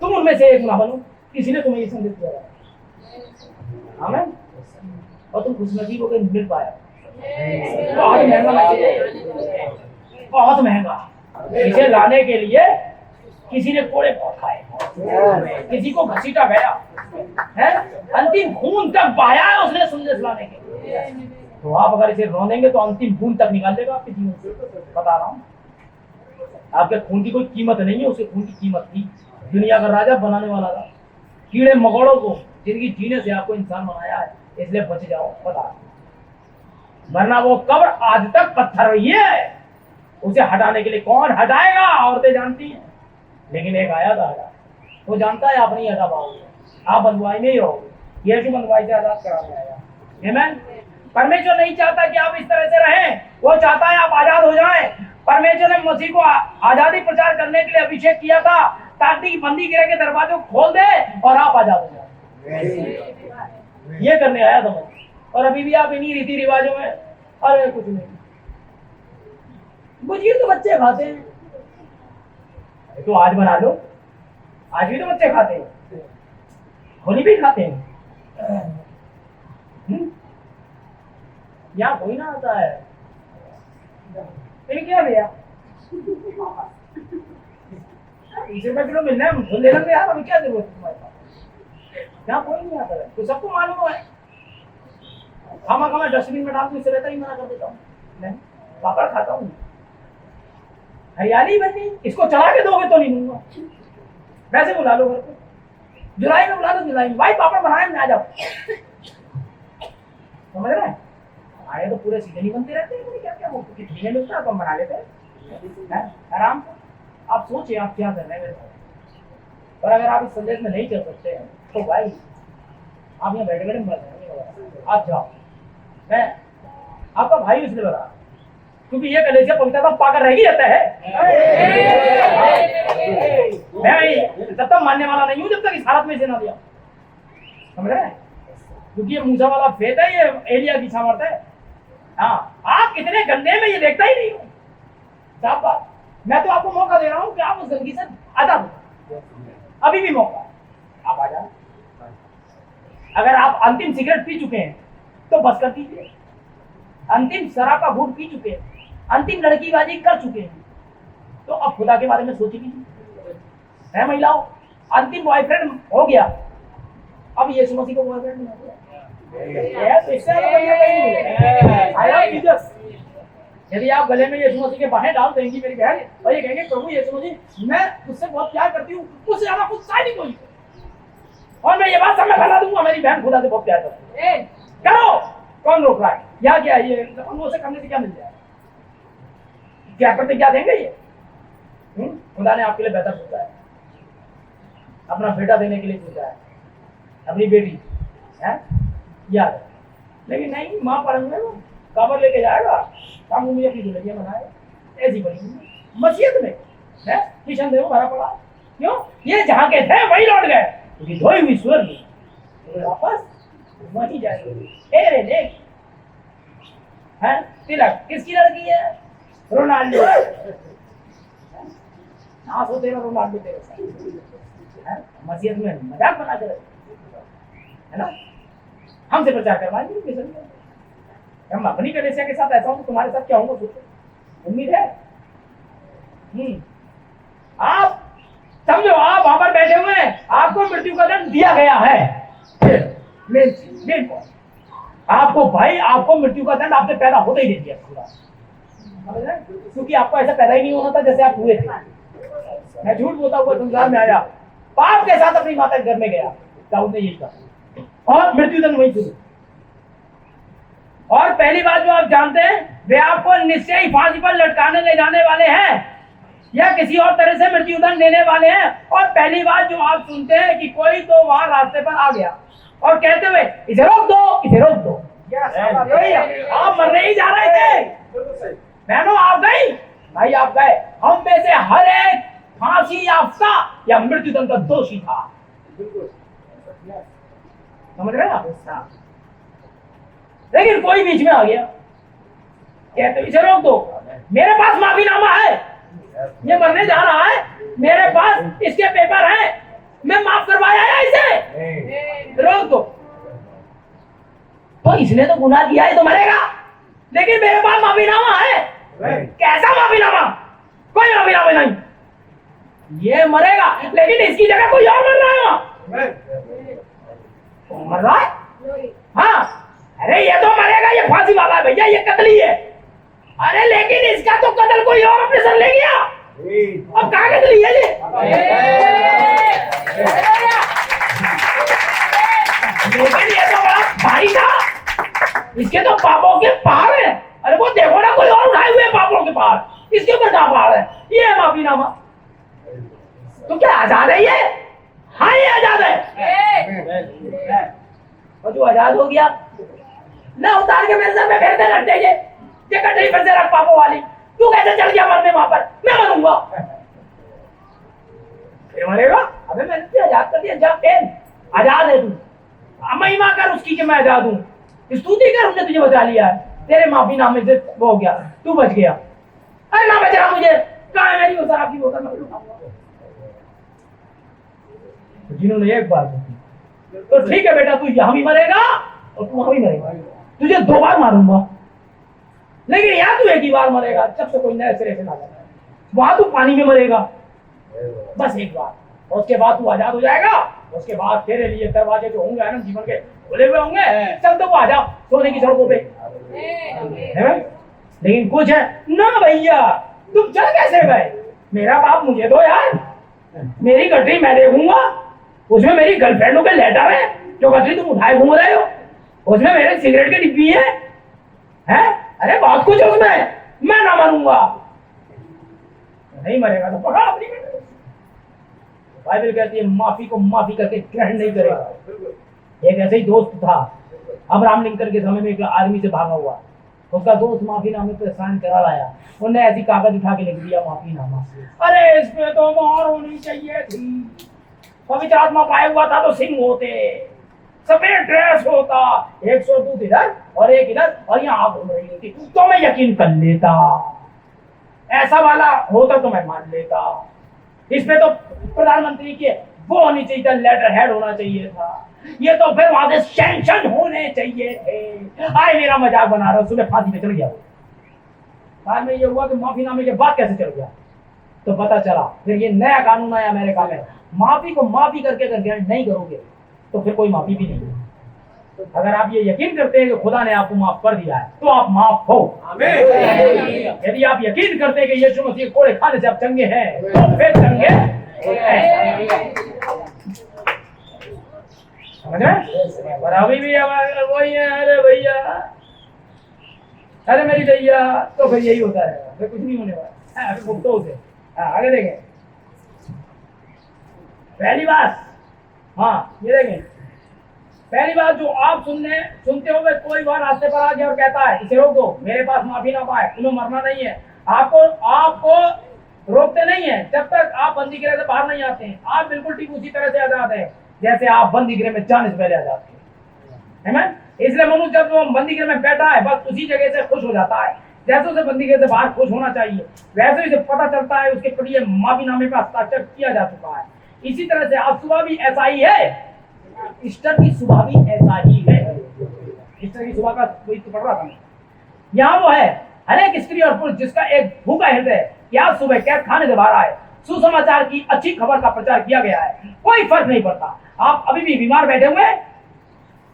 Speaker 2: तुम उनमें से एक ना बनो, किसी ने तुम्हें ये संदेश दिया। आमीन। और तुम खुशनसीब होकर मिल पाया। बहुत महंगा मैसेज है, बहुत महंगा। इसे लाने के लिए किसी ने कोड़े बहुत खाए, किसी को घसीटा गया है, अंतिम खून तक बहाया है उसने संदेश लाने के लिए। तो आप अगर इसे रोनेंगे तो अंतिम खून तक निकाल देगा आपके जीवन से, बता रहा हूँ। आपके खून की कोई कीमत नहीं है, उसके खून की कीमत थी। दुनिया का राजा बनाने वाला था। कीड़े मकोड़ों को जिंदगी जीने से आपको इंसान बनाया है, इसलिए बच जाओ, बता। वरना वो कब्र आज तक पत्थर रही है, उसे हटाने के लिए कौन हटाएगा? औरतें जानती हैं, लेकिन एक आया था, वो जानता है आप नहीं हटा पाओगे, आप बंधुआई में ही रहोगे। यीशु बंधुआई से आजाद करा जाएगा। आमीन। परमेश्वर नहीं चाहता कि आप इस तरह से रहें, वो चाहता है आप आजाद हो जाएं। परमेश्वर ने मसीह को आजादी प्रचार करने के लिए अभिषेक किया था, ताकि बंदी गिरे के दरवाजे को खोल दे और आप आजाद हो जाए। ये करने आया था मैं। और अभी भी आप इन्हीं रीति रिवाजों में, अरे कुछ नहीं, गुजिया तो बच्चे खाते हैं, तो आज बना लो, आज भी तो बच्चे खाते हैं, होली भी खाते हैं। यहाँ कोई ना आता है, फिर क्या भैया 20 रुपए किलो मिल रहा है, ले लेंगे यार, अभी क्या जरूरत है तुम्हारे पास? यहाँ कोई नहीं आता है, तो सबको मालूम है। खामा डस्टबिन में डाल दूं, इससे रहता ही मना कर देता हूँ, नहीं पापड़ खाता हूँ। हरियाली बनी, इसको चढ़ा के दोगे तो नहीं दूंगा। वैसे बुला लो घर पे, जुलाई में बुला लो, जुलाई में भाई पापड़ बनाए में आ जाओ, समझ रहे हैं? आए तो पूरे सीजन ही बनते रहते हैं, क्या क्या कितने मिलता है तो हम बना लेते हैं आराम से। आप सोचिए आप क्या कर रहे हैं मेरे साथ। और अगर आप इस संदेश में नहीं चल सकते हैं तो भाई आप यहाँ बैठे बैठे मर जाएंगे। आप जाओ, मैं आपका भाई इसलिए बता, क्योंकि ये कलेसिया पवित्रता पाकर रह ही जाता है। मैं तब तक मानने वाला नहीं हूँ जब तक इस हालत में से ना दिया, समझ रहे हैं? क्योंकि ये मूसा वाला फेत है, ये एलिया की सामर्थ है। हाँ, आप कितने गंदे में ये देखता ही नहीं हूँ साहब बात। मैं तो आपको मौका दे रहा हूँ कि आप उस गंदगी से आजाद हो, अभी भी मौका, आप आ जाओ। अगर आप अंतिम सिगरेट पी चुके हैं तो बस कर दीजिए, अंतिम शराब का घूंट पी चुके हैं, अंतिम लड़कीबाजी कर चुके हैं, तो अब खुदा के बारे में सोच लीजिए। है महिलाओं, अंतिम बॉयफ्रेंड हो गया, अब यीशु मसीह को बॉयफ्रेंड नहीं हो गया। यदि आप गले में यीशु मसीह के बाहें डाल देंगी मेरी बहन, और ये कहेंगे प्रभु यीशु मसीह मैं उससे बहुत प्यार करती हूँ, उससे ज्यादा कुछ शायद ही कोई, और मैं ये बात सब में फैला दूंगा मेरी बहन खुदा से बहुत प्यार करती है, करो, कौन रोक रहा है? या क्या ये से करने से क्या मिल जाए? क्या प्रतिज्ञा देंगे ये? खुदा ने आपके लिए बेहतर सोचा है, अपना बेटा देने के लिए सोचा है, अपनी बेटी है याद है। लेकिन नहीं, माँ पढ़ेंगे वो कबर लेके जाएगा, काम मुझे अपनी दुल्हनिया बनाए ऐसी बनी मसीहत में है। किशन देव भरा पड़ा, क्यों? ये जहाँ के थे वही लौट गए, क्योंकि धोई हुई स्वर्ग वापस वहीं जाएंगे। ए रे देख, है तिलक किसकी लड़की है? रोनाल्डो। ना सो तेरा रोनाल्डो तेरे साथ मस्जिद में मजाक बना कर है ना, हमसे प्रचार करवाएंगे। हम अपनी कलेसिया के साथ ऐसा हूं, तुम्हारे साथ क्या होगा सोचो, उम्मीद है? आप समझो, आप वहां पर बैठे हुए हैं, आपको मृत्यु का दंड दिया गया है। आपको भाई, आपको मृत्यु का दंड आपने पैदा होते ही दे दिया पूरा, क्योंकि आपको ऐसा पैदा ही नहीं होना था जैसे आप हुए थे। मैं झूठ बोलता हुआ संसार में आया, पाप के साथ अपनी माता के घर में गया, दाऊद ने यही कहा, और मृत्यु दंड वही शुरू। और पहली बात जो आप जानते हैं, वे आपको निश्चय ही फांसी पर लटकाने ले जाने वाले हैं या किसी और तरह से मृत्यु दंड देने वाले हैं। और पहली बात जो आप सुनते हैं कि कोई तो वहां रास्ते पर आ गया और कहते हुए इसे रोक दो, इसे रोक दो। आप मरने ही जा रहे थे, बहनों आप गई, भाई आप गए। हम में से हर एक फांसी याफ्ता या मृत्यु दंड का दोषी था, समझ रहे हैं? लेकिन कोई बीच में आ गया, कहते इसे रोक दो, मेरे पास माफीनामा है, ये मरने जा रहा है, मेरे पास इसके पेपर हैं, मैं माफ करवाया है इसे, रोक दो। तो इसने तो गुनाह किया है तो मरेगा, लेकिन मेरे पास माफीनामा है। कैसा माफीनामा? कोई माफीनामा नहीं, ये मरेगा, लेकिन इसकी जगह कोई और मर रहा है। कौन मर रहा है? हाँ, अरे ये तो मरेगा, ये फांसी वाला है भैया, ये कत्ली है। अरे लेकिन इसका तो कत्ल कोई और अपने सर ले गया, अब कहाँ कत्ली है ये? लेकिन ये तो बड़ा भाई था, इसके तो पापों के पहाड़ है। अरे वो देखो ना, कोई और उठाए हुए पापों के पहाड़, इसके ऊपर क्या पहाड़ है? ये है माफीनामा। तो क्या आजाद है ये? हाँ ये आजाद है। और जो आजाद हो गया ना, उतार के मेरे सर में फेरते लड़ते ये कटरी पर से रख पापों वाली। तू कैसे चल गया मरने वहां पर? मैं मरूंगा। फिर मरेगा? अबे मैंने तुझे आजाद कर दिया, जा पेन आजाद है तू। महिमा कर उसकी कि मैं आजाद हूँ, स्तुति कर उसने तुझे बचा लिया है, तेरे माफीनामे से वो हो गया, तू बच गया। अरे ना बच रहा मुझे, कहाँ है मेरी वो शराब की बोतल? जिन्होंने एक बार तो ठीक है बेटा, तू यहाँ भी मरेगा और तू वहां भी मरेगा, तुझे 2 बार मारूंगा, लेकिन यहाँ तू एक ही बार मरेगा, जब से कोई नए सिरे से ना जाए। वहां तू पानी में मरेगा बस एक बार, और उसके बाद तू आजाद हो जाएगा। उसके बाद तेरे लिए दरवाजे जो होंगे ना जीवन के खुले हुए होंगे, चल तो आ जा सोने की सड़कों पे। लेकिन कुछ है ना भैया, तुम चल कैसे गए? मेरा बाप मुझे दो यार, मेरी गठरी मैं देखूंगा, उसमें मेरी गर्लफ्रेंडों के लेटर है, जो गठरी तुम उठाए घूम रहे हो, उसमें मेरे सिगरेट की डिब्बी है, हैं? अरे बहुत कुछ है उसमें, मैं ना मानूंगा। नहीं मरेगा तो पकड़ अपनी। बाइबल कहती है माफी को माफी करके ग्रहण नहीं करेगा। एक ऐसे ही दोस्त था, अब्राहम लिंकन के समय में एक आर्मी से भागा हुआ, उसका दोस्त माफीनामे पे साइन करा लाया, उन्हें ऐसी कागज उठा के लिख दिया माफीनामा। अरे इसमें तो मोहर होनी चाहिए थी, पवित्र आत्मा पाया हुआ था तो सिंह होते, सफेद ड्रेस होता, 100 दूध इधर और एक इधर, और यहाँ आग घूम रही होती, तो मैं यकीन कर लेता। ऐसा वाला होता तो मैं मान लेता। इसमें तो प्रधानमंत्री के वो होनी चाहिए था, लेटर हेड होना चाहिए था, ये तो फिर वहां से सैंक्शन होने चाहिए थे। आए मेरा मजाक बना रहा, सुबह फांसी पे चल गया। बाद में ये हुआ कि माफीनामे के बाद कैसे चल गया, तो पता चला फिर ये नया कानून आया अमेरिका में, माफी को माफी करके अगर ग्रहण नहीं करोगे तो फिर कोई माफी भी नहीं है। अगर आप ये यकीन करते हैं कि खुदा ने आपको माफ कर दिया है तो आप माफ हो। यदि आप यकीन करते हैं कि यीशु मसीह कोड़े खाने से आप चंगे हैं तो फिर चंगे हैं। समझ रहे? और अभी भी वही है, अरे भैया, अरे मेरी भैया, तो फिर यही होता है, फिर कुछ नहीं होने वाला। भुगतो उसे। आगे देखें, पहली बात, हाँ ये देखें, पहली बात जो आप सुनते हो, कोई बार रास्ते पर आ गया और कहता है इसे रोक दो, मेरे पास माफीनामा है, तुम्हें मरना नहीं है। आपको रोकते नहीं है जब तक आप बंदी गृह से बाहर नहीं आते हैं। आप बिल्कुल ठीक उसी तरह से आजाद हैं जैसे आप बंदी गृह में जाने से पहले आजाद थे। आमेन। इसलिए मनुष्य जब वो बंदी गृह में बैठा है बस उसी जगह से खुश हो जाता है। जैसे उसे बंदी गृह से बाहर खुश होना चाहिए वैसे उसे पता चलता है उसके प्रति माफीनामे पर हस्ताक्षर किया जा चुका है। इसी तरह से आज सुबह भी ऐसा ही है, ईस्टर की सुबह भी ऐसा ही है। ईस्टर की सुबह का कोई तो पढ़ रहा था मैं, यहाँ वो है हर एक स्त्री और पुरुष जिसका एक भूखा हृदय है कि आज सुबह कैद खाने से बाहर आए, सुसमाचार की अच्छी खबर का प्रचार किया गया है। कोई फर्क नहीं पड़ता आप अभी भी बीमार बैठे हुए हैं,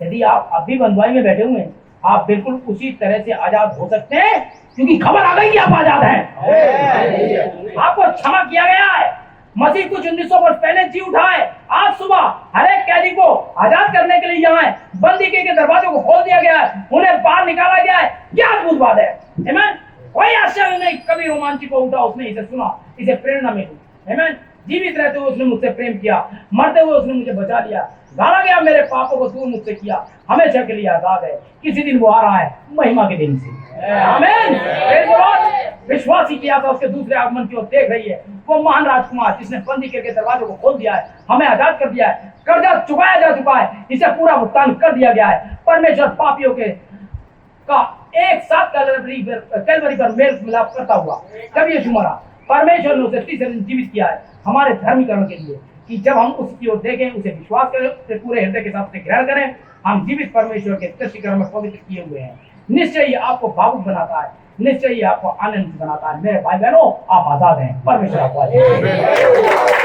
Speaker 2: यदि आप अभी बंधुआई में बैठे हुए हैं आप बिल्कुल उसी तरह से आजाद हो सकते हैं क्योंकि खबर आ गई कि आप आजाद हैं। आपको क्षमा किया गया है। मसीह कुछ 1900 वर्ष पहले जी उठा है। आज सुबह हर एक कैदी को आजाद करने के लिए यहाँ है। बंदी के दरवाजों को खोल दिया गया है, उन्हें बाहर निकाला गया है। क्या अद्भुत बात है, आमीन। कोई आश्चर्य नहीं, कभी रोमांचित को उठा उसने इसे सुना, इसे प्रेरणा मिली, आमीन। जीवित रहते हुए उसने मुझसे प्रेम किया, मरते हुए उसने मुझे बचा लिया, गाला गया मेरे पापों को दूर मुझसे किया, हमेशा के लिए आजाद है। किसी दिन वो आ रहा है महिमा के दिन से, आमीन। Praise the Lord. विश्वासी की आत्मा उसके दूसरे आगमन की ओर देख रही है। वो महान राजकुमार जिसने बंदी के दरवाजों को खोल दिया है, हमें आजाद कर दिया है, कर्जा चुकाया जा चुका है, इसे पूरा भुगतान कर दिया गया है। परमेश्वर पापियों के का एक साथ कैलवरी पर मेल मिलाप करता हुआ जब यीशु मरा, परमेश्वर ने उसे तीसरे दिन जीवित किया है हमारे धर्मीकरण के लिए, कि जब हम उसकी ओर देखें, उसे विश्वास करें, उसे पूरे हृदय के साथ ग्रहण करें, हम जीवित परमेश्वर के दृष्टिकरण में पवित्र किए हुए हैं। निश्चय ही आपको भावुक बनाता है, निश्चय ही आपको आनंद बनाता है। मेरे भाई बहनों, आप आजाद हैं। परमेश्वर आपको आशीष दे।